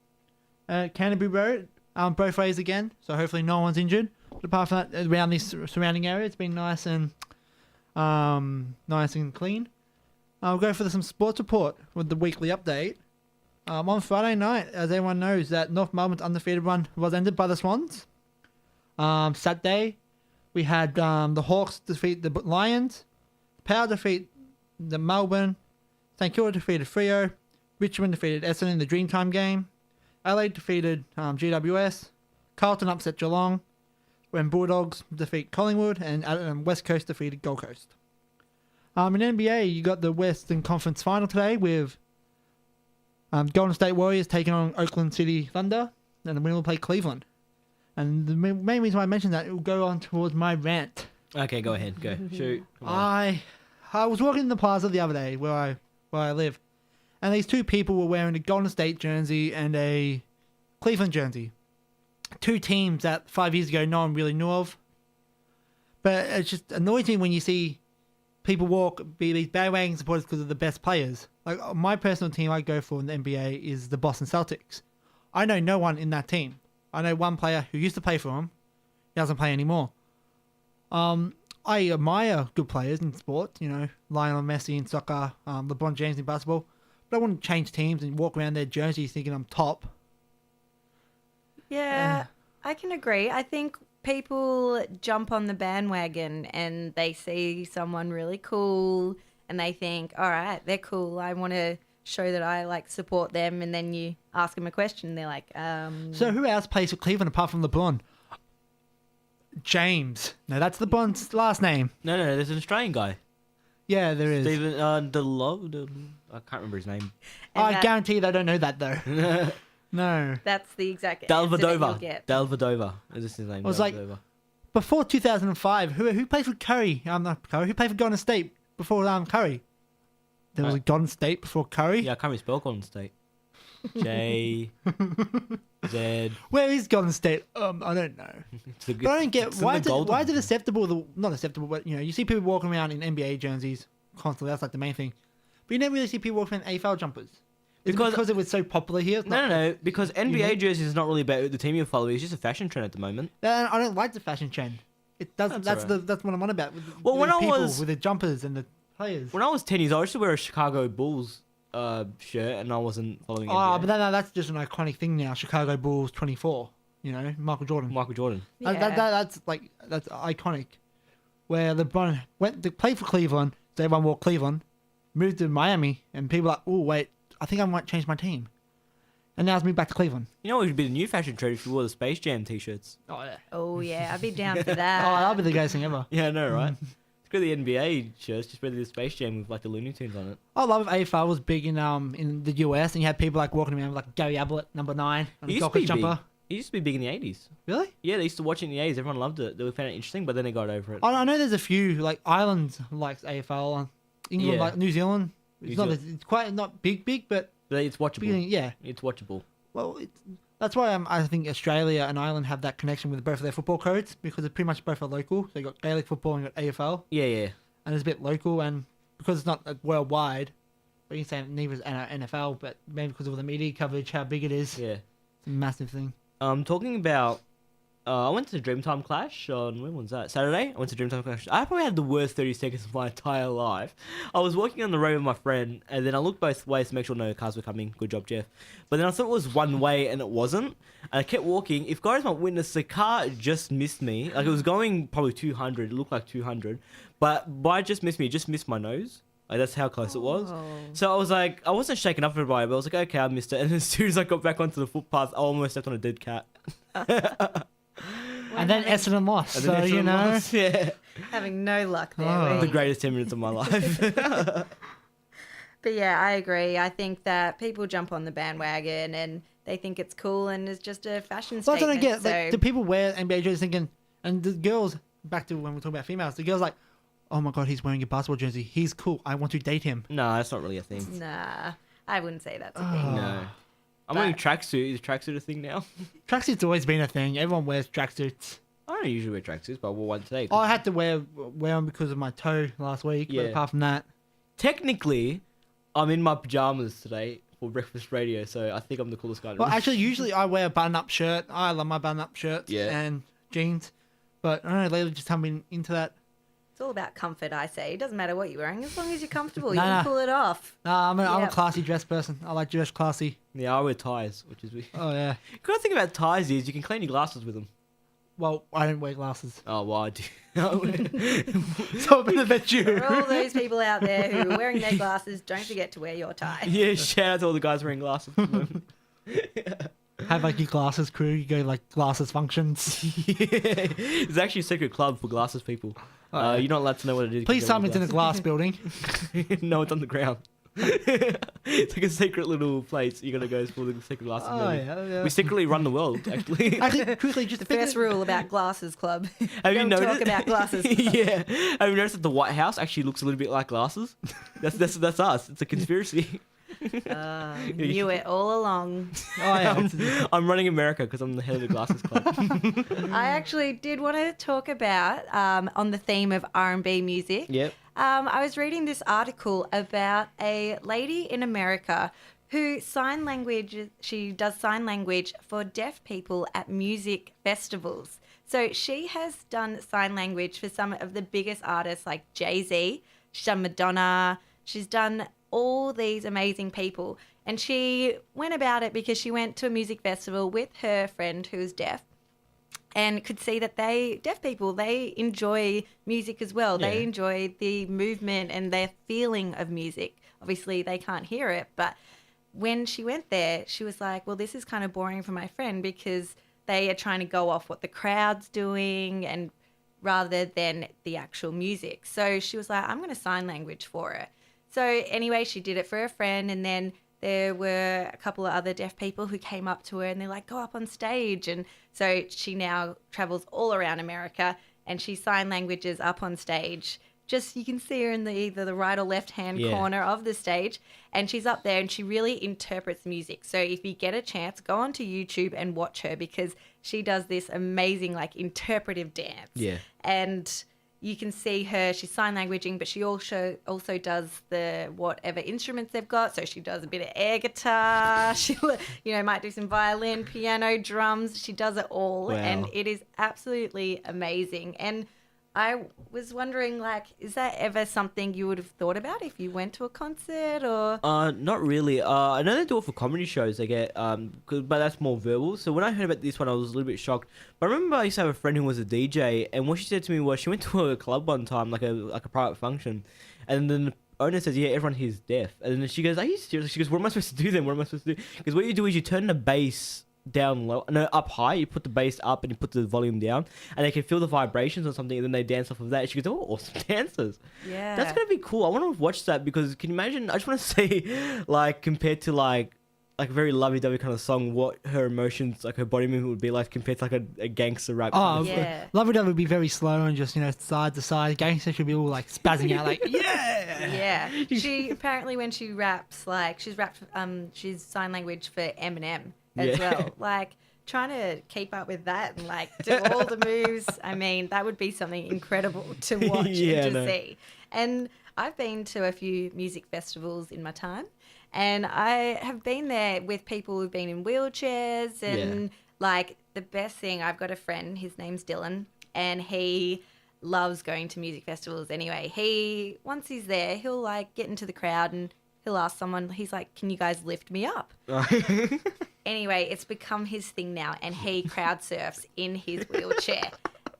Canterbury Road, both ways again. So hopefully no one's injured. But apart from that, around this surrounding area, it's been nice and clean. I'll go for some sports report with the weekly update. On Friday night, as everyone knows, that North Melbourne's undefeated run was ended by the Swans. Saturday, we had the Hawks defeat the Lions, Power defeat the Melbourne, St Kilda defeated Freo, Richmond defeated Essendon in the Dreamtime game, Adelaide defeated GWS, Carlton upset Geelong, when Bulldogs defeat Collingwood, and West Coast defeated Gold Coast. In NBA, you got the Western Conference Final today with Golden State Warriors taking on Oakland City Thunder, and the winner will play Cleveland. And the main reason why I mentioned that, it will go on towards my rant. Okay, go ahead. Go. Shoot. Come on. I was walking in the plaza the other day where I live, and these two people were wearing a Golden State jersey and a Cleveland jersey. Two teams that 5 years ago no one really knew of. But it's just annoys me when you see people be these bandwagon supporters because of the best players. Like my personal team I go for in the NBA is the Boston Celtics. I know no one in that team. I know one player who used to play for them. He doesn't play anymore. I admire good players in sports, Lionel Messi in soccer, LeBron James in basketball. But I wouldn't change teams and walk around their jerseys thinking I'm top. Yeah, I can agree. I think people jump on the bandwagon and they see someone really cool and they think, all right, they're cool. I want to show that I support them. And then you ask them a question and they're like, So who else plays for Cleveland apart from LeBron? James. No, that's LeBron's last name. No, there's an Australian guy. Yeah, there is. Stephen, I can't remember his name. And I guarantee they don't know that though. No. that's the exact answer that you'll get. Delvedova. Is this his name? I was like- Delvedova. Before 2005, who played for Curry? Not Curry. Who played for Golden State before Curry? There was a Golden State before Curry. Yeah, I can't really spell Golden State. J Z. Where is Golden State? I don't know. But I don't get why is it acceptable? Not acceptable, but you see people walking around in NBA jerseys constantly. That's like the main thing. But you never really see people walking in AFL jumpers. Because it was so popular here. No. Because NBA jerseys is not really about the team you follow. It's just a fashion trend at the moment. I don't like the fashion trend. It does. That's what I'm on about. Well, when I was with the jumpers and the players. When I was 10 years old, I used to wear a Chicago Bulls shirt, and I wasn't following. Oh, NBA. but that's just an iconic thing now. Chicago Bulls 24. Michael Jordan. Michael Jordan. Yeah. That's iconic. Where LeBron went to play for Cleveland, so everyone wore Cleveland, moved to Miami, and people were like, oh wait, I think I might change my team. And now it's moved back to Cleveland. You know what would be the new fashion trend if you wore the Space Jam t-shirts? Oh yeah. Oh, yeah, I'd be down for Oh, that. that'll be the greatest thing ever. Yeah, I know, right? It's got the NBA shirts, just wear the Space Jam with the Looney Tunes on it. I love if AFL was big in the US, and you had people walking around with Gary Ablett, number 9, and a Gold Coast jumper. It used to be big in the 80s. Really? Yeah, they used to watch it in the 80s. Everyone loved it. They found it interesting, but then they got over it. I know there's a few Ireland likes AFL, England Yeah. New Zealand. New It's quite not big, but It's watchable. yeah. It's watchable. Well, that's why I think Australia and Ireland have that connection with both of their football codes because they're pretty much both are local. So you got Gaelic football and you got AFL, Yeah. and it's a bit local, and because it's not worldwide, but you can say neither is NFL, but maybe because of all the media coverage, how big it is, Yeah. it's a massive thing. Talking about, I went to Dreamtime Clash on, when was that? Saturday? I went to Dreamtime Clash. I probably had the worst 30 seconds of my entire life. I was walking on the road with my friend, and then I looked both ways to make sure no cars were coming. Good job, Jeff. But then I thought it was one way, and it wasn't. And I kept walking. If guys might witness, the car just missed me. Like, it was going probably 200. It looked like 200. But by just missed me, it just missed my nose. Like, that's how close it was. Oh. So I was like, I wasn't shaken up by it, but I was like, okay, I missed it. And as soon as I got back onto the footpath, I almost stepped on a dead cat. And then Essendon lost. And So, then you Essendon know. lost, yeah. Having no luck there. Oh. were The you? greatest 10 minutes of my life. But yeah, I agree. I think that people jump on the bandwagon and they think it's cool and it's just a fashion Well, I statement. don't get, so like, do people wear NBA jerseys thinking, and the girls, back to when we're talking about females, the girls like, oh my God, he's wearing a basketball jersey. He's cool. I want to date him. No, that's not really a thing. nah, I wouldn't say that's a Oh. thing. No. I'm But- wearing tracksuit. Is tracksuit a thing now? Tracksuits always been a thing. Everyone wears tracksuits. I don't usually wear tracksuits, but I wore one today. I had to wear them because of my toe last week. Yeah. But apart from that, Technically, I'm in my pajamas today for breakfast radio, so I think I'm the coolest guy in the well, room. actually, usually I wear a button-up shirt. I love my button-up shirts Yeah. and jeans. But I don't know, lately just haven't been into that. It's all about comfort, I say. It doesn't matter what you're wearing, as long as you're comfortable. You Nah, can nah. pull it off. Nah, I'm a Yep. classy dress person. I like dress classy. Yeah, I wear ties, which is weird. Oh, yeah. Good thing about ties is you can clean your glasses with them. Well, I don't wear glasses. Oh, well, I do. So I benefit you. For all those people out there who are wearing their glasses, don't forget to wear your tie. Yeah, shout out to all the guys wearing glasses. Have like your glasses crew. You go like glasses functions. Yeah. It's actually a secret club for glasses people. Oh, yeah. You're not allowed to know what it is. Please tell me it's in a glass building. No, it's on the ground. It's like a secret little place you're gonna go for the secret glasses. Oh, building. yeah. We secretly run the world, actually. Actually, quickly, just The think first rule about Glasses Club. Have you Don't noticed? talk about Glasses Club. Yeah. Have you noticed that the White House actually looks a little bit like glasses? That's us. It's a conspiracy. Knew it all along. Oh, yeah. I'm running America because I'm the head of the glasses club. I actually did want to talk about, on the theme of R&B music. Yep. I was reading this article about a lady in America who she does sign language for deaf people at music festivals. So she has done sign language for some of the biggest artists like Jay-Z. She's done Madonna. She's done all these amazing people. And she went about it because she went to a music festival with her friend who was deaf and could see that deaf people, they enjoy music as well. Yeah. They enjoy the movement and their feeling of music. Obviously, they can't hear it, but when she went there, she was like, well, this is kind of boring for my friend because they are trying to go off what the crowd's doing and rather than the actual music. So she was like, I'm going to sign language for it. So anyway, she did it for her friend, and then there were a couple of other deaf people who came up to her and they're like, go up on stage. And so she now travels all around America and she sign languages up on stage. Just you can see her in either the right or left hand corner of the stage, and she's up there and she really interprets music. So if you get a chance, go onto YouTube and watch her because she does this amazing like interpretive dance. Yeah. And you can see her, she's sign languaging, but she also does the whatever instruments they've got. So she does a bit of air guitar, she might do some violin, piano, drums. She does it all. Wow. And it is absolutely amazing. And I was wondering, like, is that ever something you would have thought about if you went to a concert or? Not really. I know they do it for comedy shows. They get but that's more verbal. So when I heard about this one, I was a little bit shocked. But I remember I used to have a friend who was a DJ, and what she said to me was she went to a club one time, like a private function, and then the owner says, "Yeah, everyone here's deaf." And then she goes, "Are you serious?" She goes, "What am I supposed to do then? What am I supposed to do?" Because what you do is you turn the bass down low, no, up high. You put the bass up and you put the volume down, and they can feel the vibrations or something, and then they dance off of that. She goes, "Oh, awesome dancers!" Yeah. That's gonna be cool. I want to watch that because can you imagine? I just want to say, like, compared to like a very lovey-dovey kind of song, what her emotions, like her body movement would be like compared to like a gangster rap. Oh, Yeah. Lovey Dovey would be very slow and just, side to side. Gangster should be all like spazzing out, like, yeah. Yeah. She apparently when she raps, like she's sign language for Eminem as Yeah. well. Like trying to keep up with that and like do all the moves. I mean, that would be something incredible to watch Yeah, and to no. see. And I've been to a few music festivals in my time, and I have been there with people who've been in wheelchairs and Like, the best thing, I've got a friend, his name's Dylan, and he loves going to music festivals anyway. Once he's there, he'll like get into the crowd and he'll ask someone, he's like, can you guys lift me up? Anyway, it's become his thing now, and he crowd surfs in his wheelchair.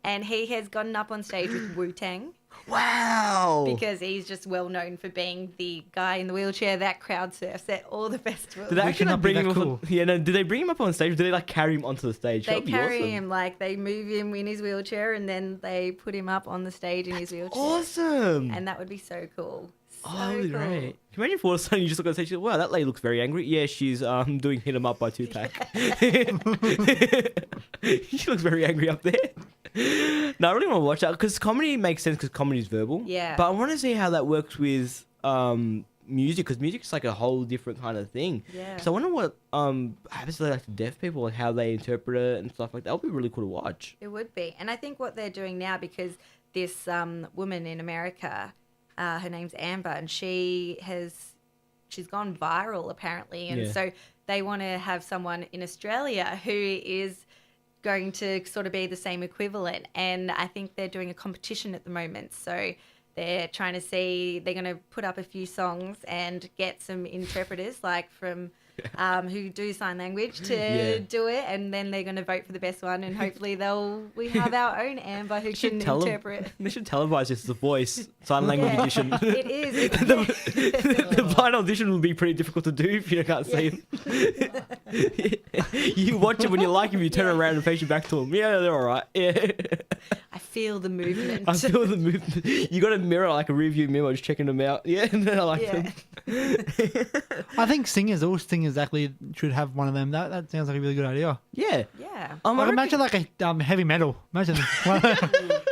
And he has gotten up on stage with Wu-Tang. Wow. Because he's just well known for being the guy in the wheelchair that crowd surfs at all the festivals. Did they actually cannot bring be him that up? cool. Did they bring him up on stage? Or did they like carry him onto the stage? They That'd be carry awesome. him, like they move him in his wheelchair and then they put him up on the stage in his wheelchair. Awesome. And that would be so cool. So Oh, that'd be cool. great. Can you imagine if all of a sudden you just look on stage and wow, that lady looks very angry. Yeah, she's doing Hit 'Em Up by Tupac. She looks very angry up there. No, I really want to watch that because comedy makes sense because comedy is verbal. Yeah. But I want to see how that works with music because music is like a whole different kind of thing. Yeah. So I wonder what happens to like the deaf people, like how they interpret it and stuff like that. That would be really cool to watch. It would be. And I think what they're doing now, because this woman in America, her name's Amber, and she's gone viral apparently. And Yeah. so they want to have someone in Australia who is going to sort of be the same equivalent. And I think they're doing a competition at the moment. So they're trying to see, they're going to put up a few songs and get some interpreters like from who do sign language to do it, and then they're going to vote for the best one, and hopefully we have our own Amber who can interpret. They should televise this as a voice sign language Yeah, edition. it is. The blind audition would be pretty difficult to do if you can't see him. You watch it when you like him, you turn around and face your back to him. Yeah, they're all right. Yeah. I feel the movement. I feel the movement. You got a mirror, like a review mirror, just checking them out. Yeah, and then I like them. I think all singers actually should have one of them. That sounds like a really good idea. Yeah. Yeah. Like, imagine like a heavy metal. Imagine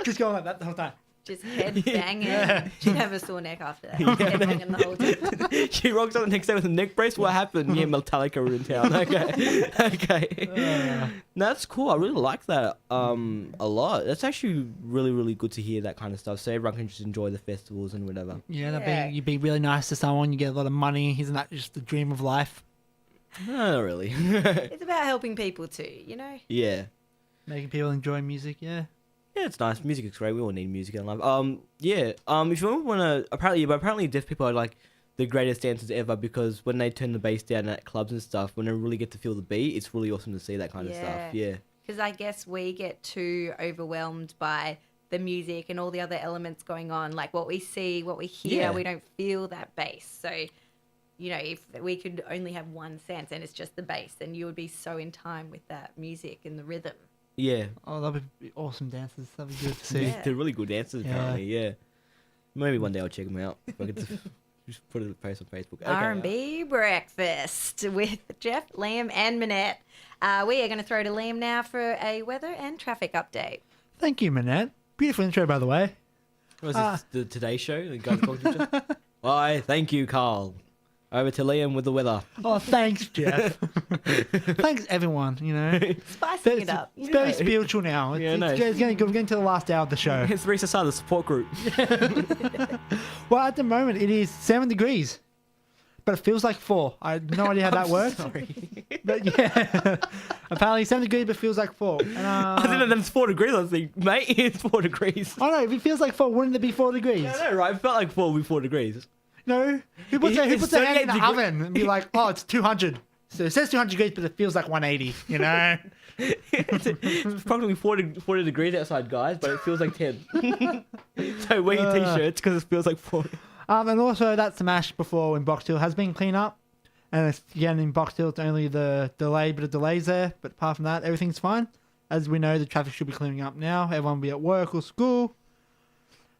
just going like that the whole time. Just head banging. She'd have a sore neck after that. Head banging the whole time. She rocks up the next day with a neck brace. What happened? Yeah, Metallica were in town. Okay. Okay. No, that's cool. I really like that a lot. That's actually really, really good to hear that kind of stuff. So everyone can just enjoy the festivals and whatever. Yeah, you'd be really nice to someone. You get a lot of money. Isn't that just the dream of life? No, not really. It's about helping people too, you know? Yeah. Making people enjoy music. Yeah. Yeah, it's nice. Music is great. We all need music in life. Yeah. If you want to, apparently deaf people are like the greatest dancers ever because when they turn the bass down at clubs and stuff, when they really get to feel the beat, it's really awesome to see that kind of stuff. Yeah. Because I guess we get too overwhelmed by the music and all the other elements going on. Like what we see, what we hear, we don't feel that bass. So, you know, if we could only have one sense and it's just the bass, then you would be so in time with that music and the rhythm. Yeah. Oh, that'd be awesome dancers. That'd be good to see. Yeah. They're really good dancers, apparently. Yeah. Maybe one day I'll check them out. If I could just put a post on Facebook. Okay. R&B Breakfast with Jeff, Liam, and Manette. We are going to throw to Liam now for a weather and traffic update. Thank you, Manette. Beautiful intro, by the way. Was this the Today Show? The guy talking to each other? Why, thank you, Carl. Over to Liam with the weather. Oh, thanks, Jeff. Thanks, everyone. You know, Spicing it up. It's very spiritual now. Yeah, no. We're getting to the last hour of the show. It's the Reese Asada, the support group. Well, at the moment, it is 7 degrees, but it feels like 4. I have no idea how that works. Sorry. But yeah, apparently 7 degrees, but feels like 4. And, I didn't know that it's 4 degrees. I was like, mate, it's 4 degrees. I know, if it feels like 4, wouldn't it be 4 degrees? Yeah, I know, right? It felt like 4 would be 4 degrees. No? Who puts It's their hand in the 38 oven and be like, oh, it's 200. So it says 200 degrees, but it feels like 180, you know? It's probably 40 degrees outside, guys, but it feels like 10. So wear your t-shirts because it feels like 40. And also that smash before in Box Hill has been cleaned up. And it's, again, in Box Hill, it's only the bit of delays there. But apart from that, everything's fine. As we know, the traffic should be clearing up now. Everyone will be at work or school.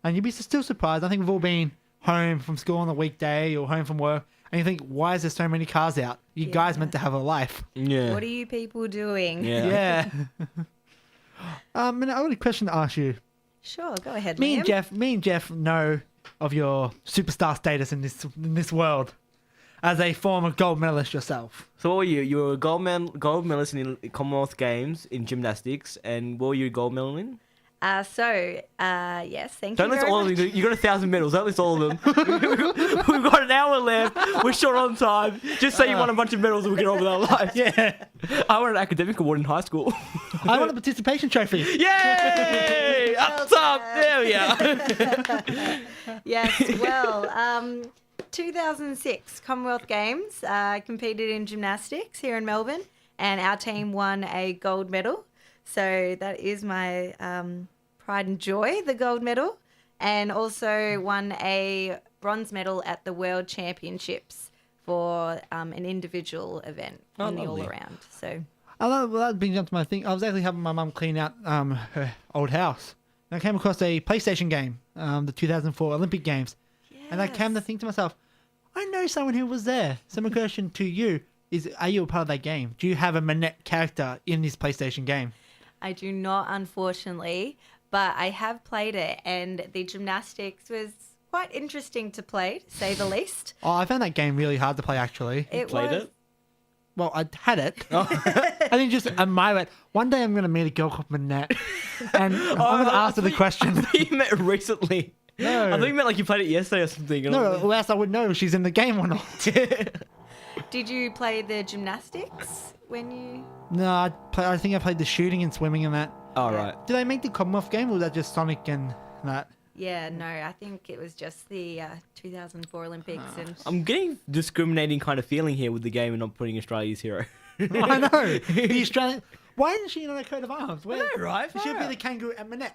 And you'd be still surprised. I think we've all been home from school on a weekday or home from work. And you think, why is there so many cars out? You guys meant to have a life. Yeah. What are you people doing? Yeah. And I got a question to ask you. Sure, go ahead, Me Liam. and Jeff know of your superstar status in this world as a former gold medalist yourself. So what were you? You were a gold medalist in Commonwealth Games in gymnastics, and what were you gold medal in? Yes, thank Don't you list very all of much. them. You got 1,000 medals. Don't list all of them. We've got an hour left. We're short on time. Just say you won a bunch of medals and we get on with our lives. Yeah. I won an academic award in high school. I want a participation trophy. Yay! Up top. There we are. Yes, well, 2006 Commonwealth Games, competed in gymnastics here in Melbourne, and our team won a gold medal. So that is my pride and joy, the gold medal, and also won a bronze medal at the World Championships for an individual event in the lovely. all-around. So Well, that brings up to my thing. I was actually helping my mum clean out her old house. And I came across a PlayStation game, the 2004 Olympic Games. And I came to think to myself, I know someone who was there. So my question to you is, are you a part of that game? Do you have a Manette character in this PlayStation game? I do not, unfortunately, but I have played it, and the gymnastics was quite interesting to play, to say the least. Oh, I found that game really hard to play, actually. Played was, it? Well, I had it. I didn't just admire it. One day I'm going to meet a girl called Manette, and I'm going to ask her the question. You met recently. No. I think you meant like you played it yesterday or something. No, or else I would know if she's in the game or not. Did you play the gymnastics when you... No, I think I played the shooting and swimming and that. All right. Did I make the Commonwealth game, or was that just Sonic and that? Yeah, no, I think it was just the 2004 Olympics. And I'm getting discriminating kind of feeling here with the game and not putting Australia's hero. I know. The Australian... Why isn't she in a coat of arms? Where... know, right? She should be the kangaroo at Manette.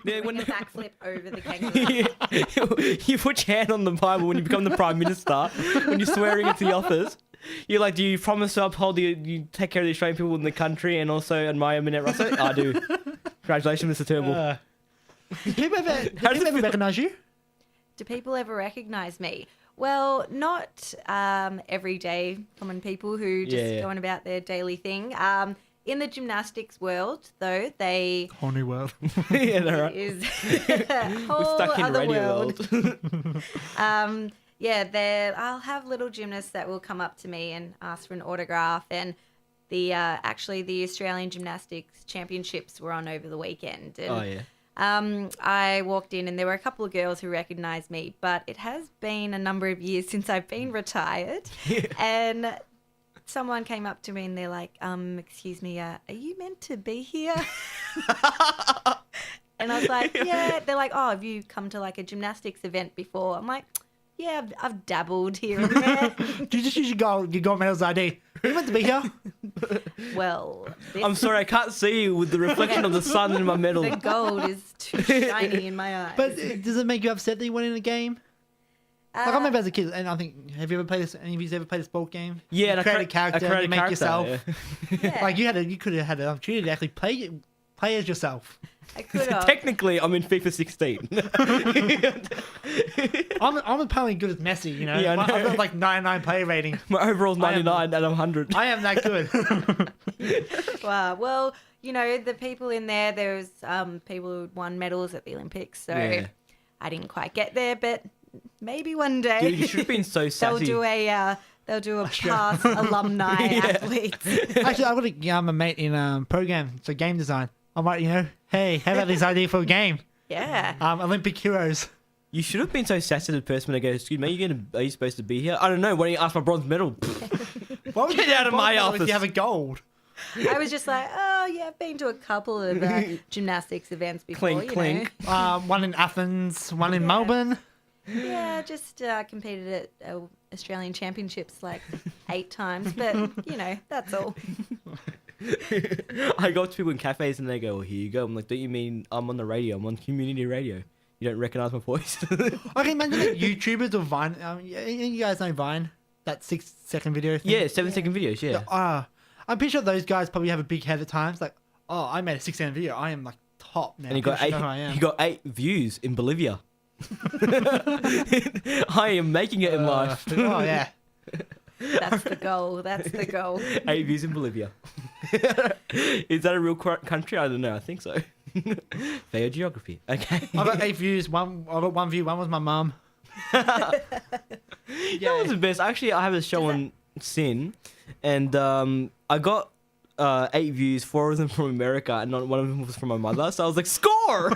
Yeah, doing a backflip over the kangaroo. you put your hand on the Bible when you become the Prime Minister, when you're swearing into the office. You're like, do you promise to uphold you take care of the Australian people in the country and also admire Minette Russell? I do. Congratulations, Mr. Turnbull. Do people ever recognise you? Do people ever recognise me? Well, not everyday common people who just go on about their daily thing. In the gymnastics world, though, they... Whole new world. Yeah, they're right. is We're whole stuck in other radio world. world. I'll have little gymnasts that will come up to me and ask for an autograph. And the Australian Gymnastics Championships were on over the weekend. And, Oh, yeah. I walked in and there were a couple of girls who recognised me, but it has been a number of years since I've been retired. And someone came up to me and they're like, excuse me, are you meant to be here? And I was like, yeah. They're like, oh, have you come to like a gymnastics event before? I'm like, yeah, I've dabbled here and there. Do you just use your gold medals ID? Are you meant to be here? Well, I'm sorry, I can't see you with the reflection of the sun in my medal. the gold is too shiny in my eyes. But does it make you upset that you won in a game? Like I remember as a kid, and I think, have you ever played this? Any of you ever played a sport game? Yeah, and you create a character, you make yourself. Yeah. Yeah, Like you could have had an opportunity to actually play as yourself. I could have. Technically, I'm in FIFA 16. I'm apparently good as Messi, you know. Yeah, I know. I've got like 99 player rating. My overall's 99 and I'm 100. I am that good. Wow. Well, you know, the people in there was people who won medals at the Olympics, so Yeah. I didn't quite get there, but maybe one day. Dude, you should have been so they'll sassy. do a past alumni athletes. Actually, I've got a mate in program, so game design. I might, hey, how about this idea for a game? Yeah. Olympic heroes. You should have been so sassy to the person when I go, excuse me, are you supposed to be here? I don't know. Why don't you ask my bronze medal? What would Get out of my office. If you have a gold. I was just like, oh yeah, I've been to a couple of gymnastics events before. Clink, you clink. One in Athens, one in Melbourne. Yeah, just competed at Australian Championships like 8 times, but that's all. I go up to people in cafes and they go, well, here you go. I'm like, don't you mean I'm on the radio? I'm on community radio. You don't recognise my voice? I can imagine like YouTubers or Vine. You guys know Vine? That 6-second video thing? Yeah, 7-second videos, yeah. I'm pretty sure those guys probably have a big head at times. Like, oh, I made a 6-second video. I am like top now. And he got People should know who I am. he got 8 views in Bolivia. I am making it in life. Oh, yeah. That's the goal. That's the goal. 8 views in Bolivia. Is that a real country? I don't know. I think so. Fair geography. Okay. I got 8 views. I got 1 view. One was my mum. That was the best. Actually, I have a show on Sin, and I got 8 views, 4 of them from America, and not one of them was from my mother. So I was like, score!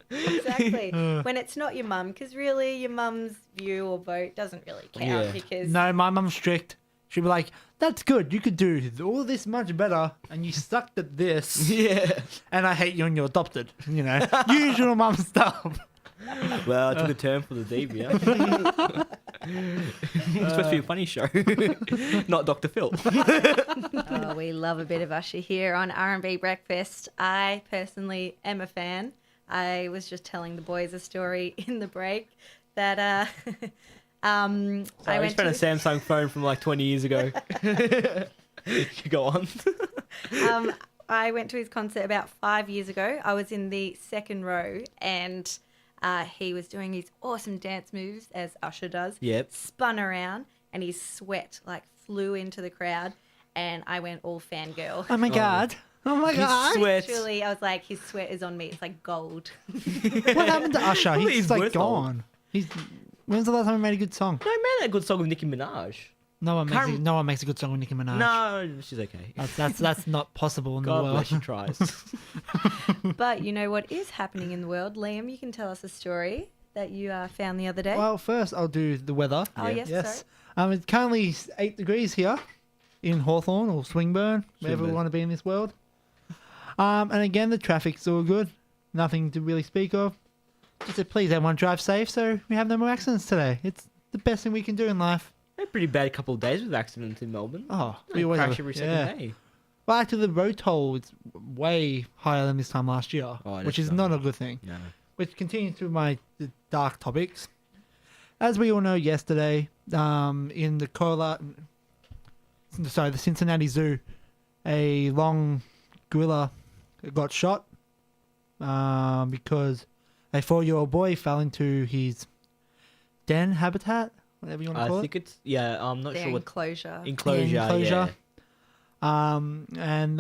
Exactly. When it's not your mum, because really your mum's view or vote doesn't really count Yeah. because No, my mum's strict. She'd be like, "That's good. You could do all this much better, and you sucked at this." Yeah. And I hate you and you're adopted. You know, usual mum stuff. Well, I took a turn for the deep, yeah. It's supposed to be a funny show, not Dr. Phil. oh, we love a bit of Usher here on R&B Breakfast. I personally am a fan. I was just telling the boys a story in the break that I just found a Samsung phone from like 20 years ago. Go on. I went to his concert about 5 years ago. I was in the second row and he was doing his awesome dance moves as Usher does. Yep. Spun around and his sweat like flew into the crowd and I went all fangirl. Oh my god! Oh my god! Sweat. Literally, I was like, his sweat is on me. It's like gold. What happened to Usher? Well, He's he's like worth gone. When's the last time he made a good song? No, man, that good song with Nicki Minaj. No one makes a good song with Nicki Minaj. No, she's okay. That's not possible in the God world. bless, she tries. But you know what is happening in the world? Liam, you can tell us a story that you found the other day. Well, first I'll do the weather. oh, yeah. yes, sorry. It's currently 8 degrees here in Hawthorne or Swinburne, wherever we Swinburne. want to be in this world. And again, the traffic's all good. Nothing to really speak of. Just to please everyone drive safe so we have no more accidents today. It's the best thing we can do in life. A pretty bad couple of days with accidents in Melbourne. Oh, We always crash have- every second day. Well, actually, the road toll is way higher than this time last year, Oh, which that's is not a good thing. No. Which continues to the dark topics. As we all know, yesterday, in the Cincinnati Zoo, a long gorilla got shot because a 4-year-old boy fell into his den habitat, whatever you want to I call think it's, yeah, I'm not Their sure what. enclosure. Enclosure, enclosure. yeah. And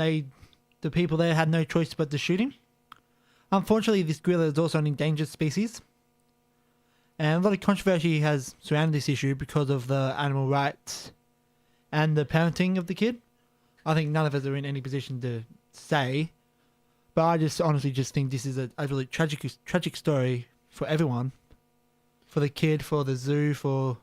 the people there had no choice but to shoot him. Unfortunately, this gorilla is also an endangered species. And a lot of controversy has surrounded this issue because of the animal rights and the parenting of the kid. I think none of us are in any position to say, but I just honestly just think this is a really tragic story for everyone. For the kid, for the zoo, for...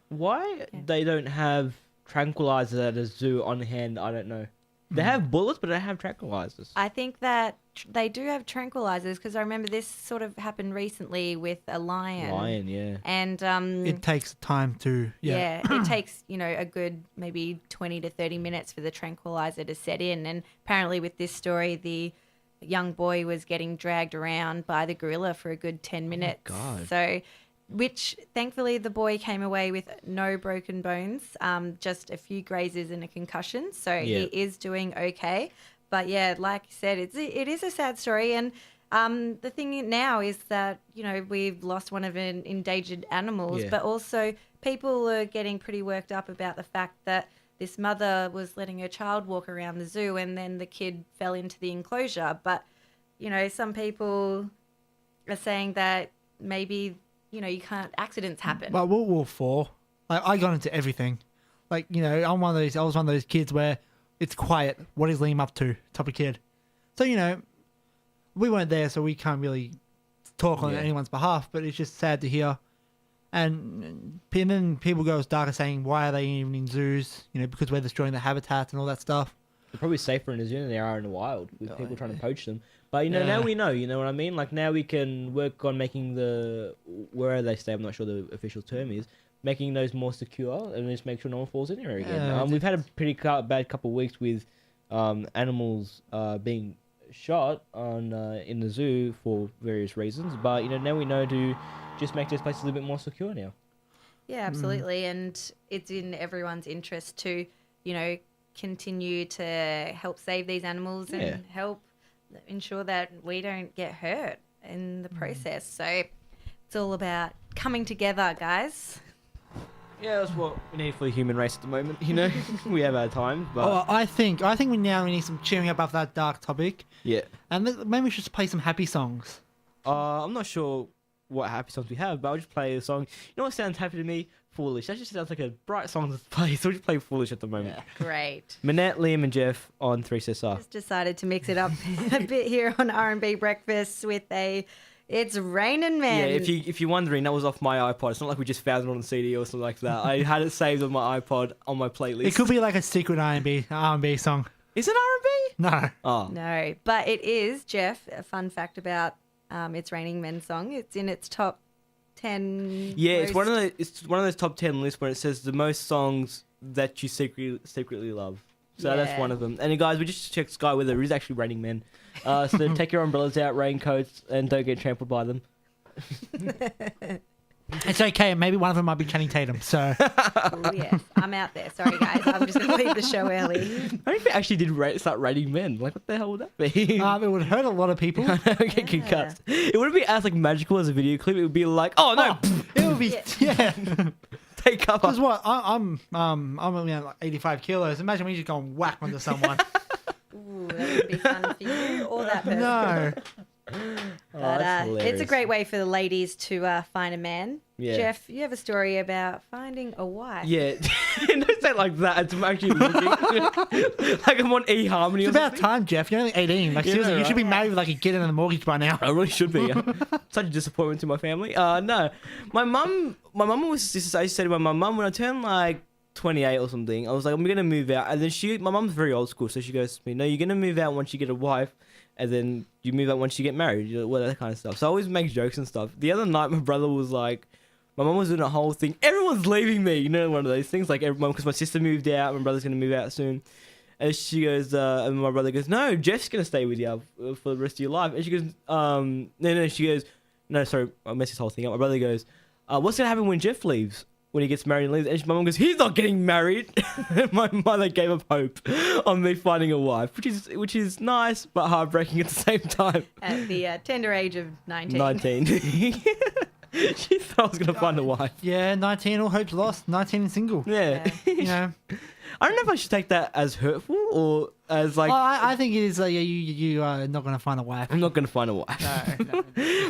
Why Yeah. they don't have tranquilizers at a zoo on hand, I don't know. They have bullets, but they don't have tranquilizers. I think that they do have tranquilizers because I remember this sort of happened recently with a lion. Lion, yeah. And It takes time to... yeah, it takes, a good maybe 20 to 30 minutes for the tranquilizer to set in. And apparently with this story, the young boy was getting dragged around by the gorilla for a good 10 minutes. God. So, which thankfully the boy came away with no broken bones, just a few grazes and a concussion. So Yeah. he is doing okay. But yeah, like you said, it is a sad story. And the thing now is that, we've lost one of an endangered animals, Yeah. but also people are getting pretty worked up about the fact that this mother was letting her child walk around the zoo and then the kid fell into the enclosure. But, some people are saying that maybe, you can't, accidents happen. Well, World War Four, like I got into everything. Like I was one of those kids where it's quiet. What is Liam up to? Type of kid. So we weren't there, so we can't really talk on Yeah. anyone's behalf. But it's just sad to hear. And then people go as dark as saying, why are they even in zoos? Because we're destroying the habitats and all that stuff. They're probably safer in a zoo than they are in the wild with people trying to poach them. But Yeah. now we know, you know what I mean? Like now we can work on making where they stay, I'm not sure the official term is, making those more secure and just make sure no one falls in there again. Yeah, We've had a pretty bad couple of weeks with animals being shot in the zoo for various reasons. But now we know to just make those places a little bit more secure now. Yeah, absolutely. And it's in everyone's interest to, continue to help save these animals and Yeah. help ensure that we don't get hurt in the process. So it's all about coming together, guys. Yeah, that's what we need for the human race at the moment. We have our time, but Oh, I think we now need some cheering up after that dark topic, yeah. and maybe we should just play some happy songs. I'm not sure what happy songs we have, but I'll just play a song. You know what sounds happy to me? Foolish. That just sounds like a bright song to play, so we'll just play Foolish at the moment. Great. Minette, Liam, and Jeff on 3SSR. Just decided to mix it up a bit here on R&B Breakfast with It's Raining Men. Yeah, if you're wondering, that was off my iPod. It's not like we just found it on the CD or something like that. I had it saved on my iPod on my playlist. It could be like a secret R&B song. Is it R&B? No. Oh. No, but it is, Jeff, a fun fact about It's Raining Men song. It's in its top 10. Yeah, it's one of those top 10 lists where it says the most songs that you secretly love. So that's one of them. And guys, we just checked sky weather. It is actually raining men. So take your umbrellas out, raincoats, and don't get trampled by them. It's okay. Maybe one of them might be Channing Tatum. So Oh, yes. I'm out there. Sorry, guys. I'm just going to leave the show early. I don't if it actually did start raining men. Like, what the hell would that be? it would hurt a lot of people. Get concussed. It wouldn't be as like magical as a video clip. It would be like, oh no, It would be yeah. take cover. Because what I'm like 85 kilos. Imagine when you just go and whack onto someone. Ooh, that would be fun for you or that person. No. But that's it's a hilarious. great way for the ladies to find a man. Yeah. Jeff, you have a story about finding a wife. Yeah, don't say it like that. It's actually looking like I'm on eHarmony. It's about time, Jeff. You're only 18. Like Yeah, seriously, you right. should be married with like a kid and a mortgage by now. I really should be. Such a disappointment to my family. No, my mum was just. I said to my mum when I turned like 28 or something, I was like, I'm gonna move out, and then my mum's very old school, so she goes to me, no, you're gonna move out once you get a wife, and then you move out once you get married, well, that kind of stuff. So I always make jokes and stuff. The other night, my brother was like, my mum was doing a whole thing. Everyone's leaving me, one of those things, like everyone, because my sister moved out, my brother's gonna move out soon. And she goes, and my brother goes, no, Jeff's gonna stay with you for the rest of your life. And she goes, no, she goes, no, sorry, I messed this whole thing up. My brother goes, what's gonna happen when Jeff leaves? When he gets married and leaves? And my mum goes, he's not getting married. My mother gave up hope on me finding a wife, which is nice but heartbreaking at the same time. At the tender age of 19. 19. She thought I was gonna find a wife. Yeah, 19, all hope's lost. 19 and single. Yeah. You know. I don't know if I should take that as hurtful or as like. I think it is like you are not going to find a wife. I'm not gonna find a wife. No.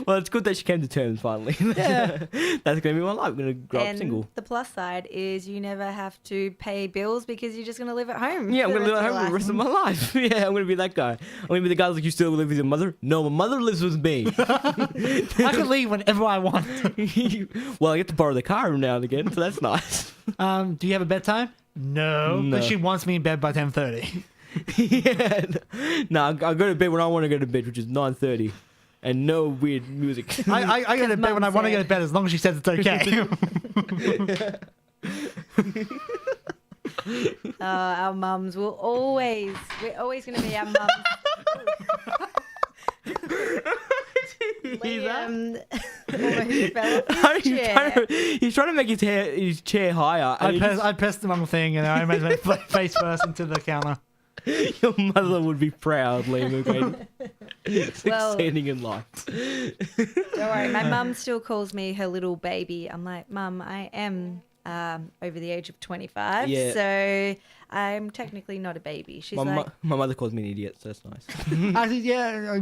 Well, it's good that she came to terms finally. Yeah. That's gonna be my life. I'm gonna grow up And single. the plus side is you never have to pay bills because you're just going to live at home. Yeah, I'm for gonna the live at rest of home your the rest of life. my life. Yeah, I'm gonna be that guy. I'm gonna be the guy like, you still live with your mother? No, my mother lives with me. I can leave whenever I want. Well, I get to borrow the car every now and again, so that's nice. Do you have a bedtime? No. No. But she wants me in bed by 10:30. Yeah. No, I go to bed when I want to go to bed, which is 9:30, and no weird music. I go to bed when I want to go to bed as long as she says it's okay. Our mums will always, we're always going to be our mums. Hear that? Almost fell off his chair. He's trying to make his chair higher. And I pressed the wrong thing and I made my face first into the counter. your mother would be proud, Liam. Okay? Well- Succeeding in life. Don't worry, my mum still calls me her little baby. I'm like, Mum, I am over the age of 25, Yeah. so I'm technically not a baby. She's My like, mother calls me an idiot, so that's nice. Actually, yeah.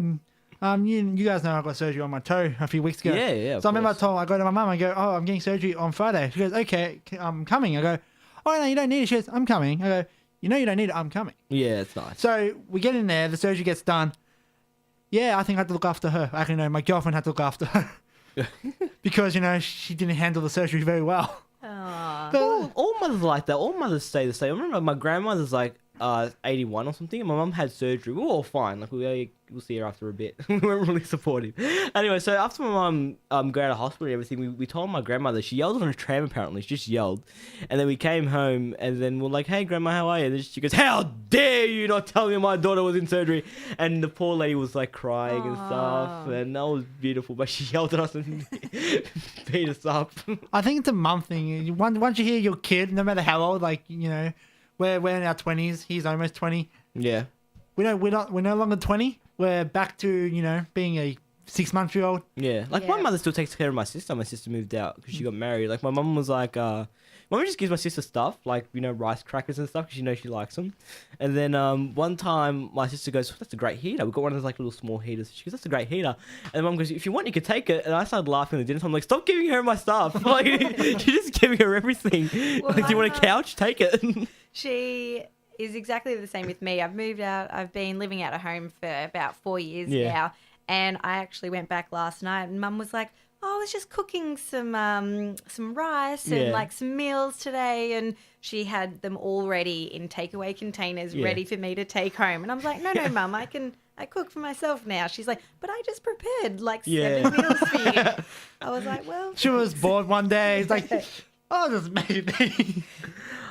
You guys know I got surgery on my toe a few weeks ago. Yeah. So I remember I go to my mum. I go, oh, I'm getting surgery on Friday. She goes, okay, I'm coming. I go, oh no, you don't need it. She goes, I'm coming. I go, you know you don't need it. I'm coming. Yeah, it's nice. So we get in there. The surgery gets done. Yeah, I think I had to look after her. Actually, no, my girlfriend had to look after her because she didn't handle the surgery very well. Aw. But, All mothers are like that. All mothers stay the same. I remember my grandmother's like 81 or something, and my mum had surgery. We were all fine. Like we'll see her after a bit. We weren't really supportive. Anyway, so after my mum got out of hospital and everything, we told my grandmother. She yelled on a tram apparently. She just yelled, and then we came home, and then we're like, "Hey, grandma, how are you?" And then she goes, "How dare you not tell me my daughter was in surgery?" And the poor lady was like crying and stuff, Aw. and that was beautiful. But she yelled at us and beat us up. I think it's a mum thing. Once you hear your kid, no matter how old, like we're in our 20s. He's almost 20. Yeah. We're no longer 20. We're back to being a 6-month-old. Yeah, like my Yeah. mother still takes care of my sister. My sister moved out because she got married. Like my mum was like, mum just gives my sister stuff like rice crackers and stuff because she knows she likes them. And then one time my sister goes, "That's a great heater. We've got one of those like little small heaters." She goes, "That's a great heater." And mum goes, "If you want, you can take it." And I started laughing at the dinner. So I'm like, "Stop giving her my stuff! Like you're just giving her everything. Well, Like, do you want a my couch? Take it." She is exactly the same with me. I've moved out. I've been living out of home for about 4 years Yeah. now. And I actually went back last night and Mum was like, "Oh, I was just cooking some rice and Yeah. like some meals today." And she had them already in takeaway containers Yeah. ready for me to take home. And I was like, "No, no, Mum, I cook for myself now." She's like, "But I just prepared like Yeah. 7 meals for you." I was like, "Well, She was bored one day. It's like, "Oh, just maybe."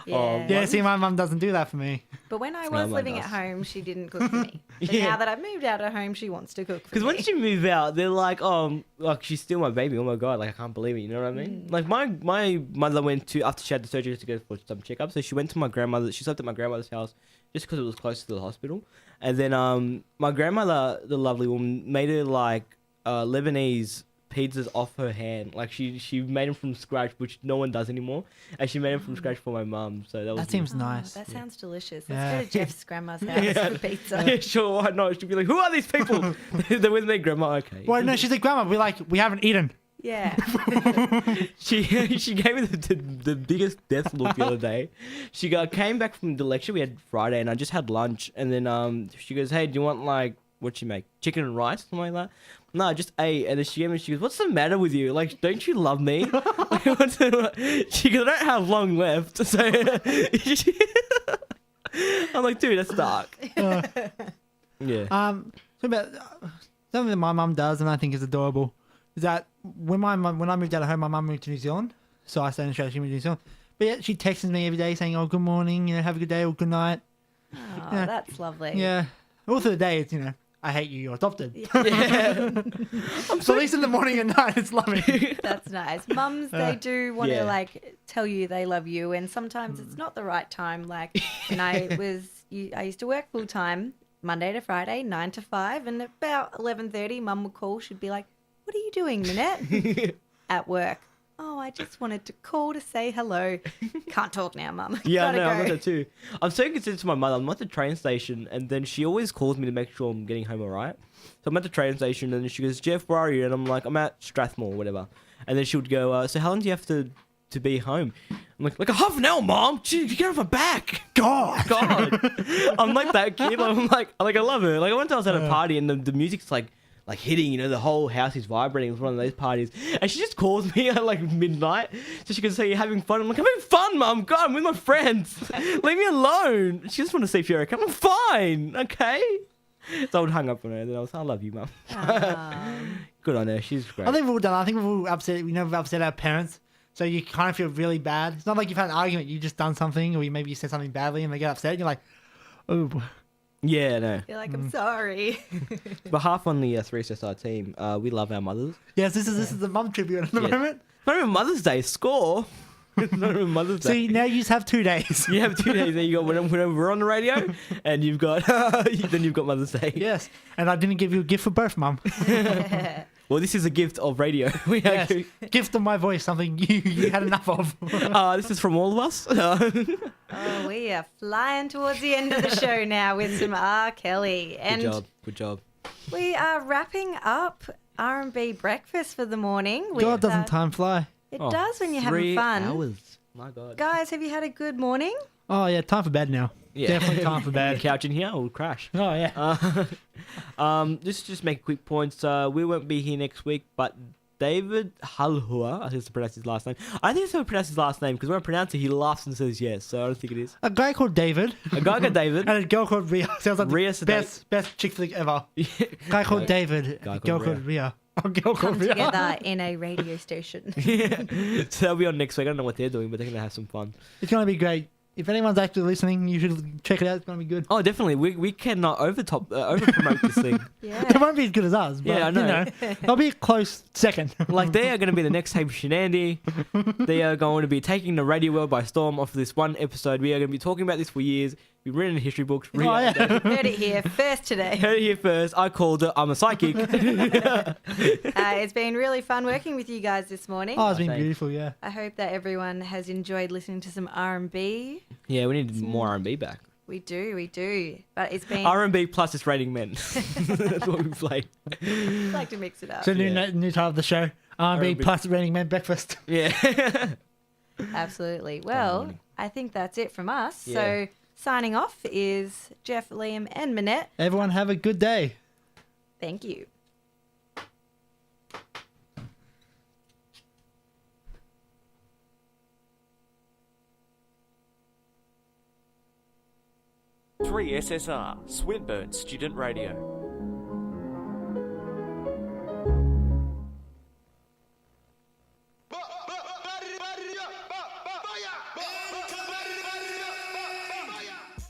yeah." Oh, Yeah, see, my mum doesn't do that for me. But when I Oh, was mine living at does. home, she didn't cook for me. But Yeah. now that I've moved out of home, she wants to cook for Because me. once you move out, they're like, "Oh, like she's still my baby. Oh my god, like I can't believe it." You know what I mean? Like my mother went to after she had the surgery to go for some checkup, so she went to my grandmother. She slept at my grandmother's house just because it was close to the hospital. And then my grandmother, the lovely woman, made her like Lebanese pizzas off her hand. Like she made them from scratch, which no one does anymore. And she made them from scratch for my mum. So that was That seems Oh, nice. That sounds delicious. Yeah. Let's go to Jeff's grandma's house for pizza. Yeah, sure, why not? She'd be like, "Who are these people?" They're with me, grandma. Okay. Well, no, she's like, "Grandma, we haven't eaten." Yeah. She gave me the biggest death look the other day. She came back from the lecture we had Friday, and I just had lunch. And then she goes, "Hey, do you want like what'd she make? Chicken and rice, something like that?" No, I just ate. And then she goes, "What's the matter with you? Like, don't you love me?" Like, she goes, "I don't have long left." So I'm like, "Dude, that's dark." Yeah. So about something that my mum does, and I think is adorable, is that when I moved out of home, my mum moved to New Zealand, so I stayed in Australia. She moved to New Zealand, but yeah, she texts me every day saying, "Oh, good morning, have a good day or good night." Oh, Yeah. that's lovely. Yeah. All through the day, it's "I hate you, you're adopted." Yeah. So at least in the morning and night, it's loving. That's nice. Mums, they do want yeah. to like tell you they love you, and sometimes it's not the right time. Like when I used to work full time, Monday to Friday, 9 to 5, and about 11:30, Mum would call. She'd be like, "What are you doing, Minette?" At work. "Oh, I just wanted to call to say hello." Can't talk now, Mum. Yeah, Gotta no, I'm go. like that too. I'm so considerate to my mother. I'm at the train station, and then she always calls me to make sure I'm getting home all right. So I'm at the train station, and then she goes, "Jeff, where are you?" And I'm like, "I'm at Strathmore, whatever." And then she would go, "So how long do you have to be home?" I'm like a half an hour, Mom. Gee, get off my back. God. I'm like that kid. I'm like, I love her. Like one time I was at a party, and the music's like hitting, the whole house is vibrating. It was one of those parties. And she just calls me at like midnight. So she goes, "So you're having fun?" I'm like, "I'm having fun, Mum. God, I'm with my friends. Leave me alone." She just want to see if you're okay. I'm fine. Okay. So I would hang up on her, and then I was, "I love you, Mum." Good on her. She's great. I think we've all done. I think we've all upset. We've upset our parents, so you kind of feel really bad. It's not like you've had an argument. You've just done something, or maybe you said something badly, and they get upset. And you're like, "Oh, Yeah, no. You're like, "I'm sorry." But half on the 3SSR team, we love our mothers. yes, this is the mum tribute at the Yeah. moment." Not even Mother's Day. Score. Not even Mother's Day. See, now you just have 2 days. You have 2 days. Then you got whenever we're on the radio, and you've got then you've got Mother's Day. Yes, and I didn't give you a gift for birth, Mum. Well, this is a gift of radio. We Yes, actually, gift of my voice, something you had enough of. this is from all of us. Oh, we are flying towards the end of the show now with some R. Kelly. And Good job. Good job. we are wrapping up R&B Breakfast for the morning. God, with, doesn't time fly? It Oh, does when you're 3 having fun. hours. My God. Guys, have you had a good morning? Oh yeah, time for bed now. Yeah. Definitely time for The bed. couch in here will crash. Oh yeah. Just make quick points. We won't be here next week, but David Halhua, I think it's pronounced his last name. I think it's how to pronounce his last name because when I pronounce it, he laughs and says yes. So I don't think it is. A guy called David A guy called David. and a girl called Ria. Sounds like Ria the best chick flick ever. Guy called David, Guy a called girl Ria. called Ria. A girl Come called Ria. together in a radio station. Yeah. So they'll be on next week. I don't know what they're doing, but they're gonna have some fun. It's gonna be great. If anyone's actually listening, you should check it out. It's gonna be good. Oh, definitely. We cannot over promote this thing. It Yeah. won't be as good as us, but Yeah, I know. I'll be a close second. Like they are going to be the next Hamish and Andy. They are going to be taking the radio world by storm off this one episode. We are going to be talking about this for years. We've written in history books. Oh, yeah. Heard it here first today. Heard it here first. I called it. I'm a psychic. It's been really fun working with you guys this morning. Oh, it's been Thanks. beautiful, yeah. I hope that everyone has enjoyed listening to some R&B. Yeah, we need more R&B back. We do. But it's been... R&B plus it's raining men. That's what we play. I like to mix it up. So new title of the show, R&B R&B. plus Raining Man Breakfast. Yeah. Absolutely. Well, morning. I think that's it from us. Yeah. So signing off is Jeff, Liam and Manette. Everyone have a good day. Thank you. SSR, Swinburne Student Radio.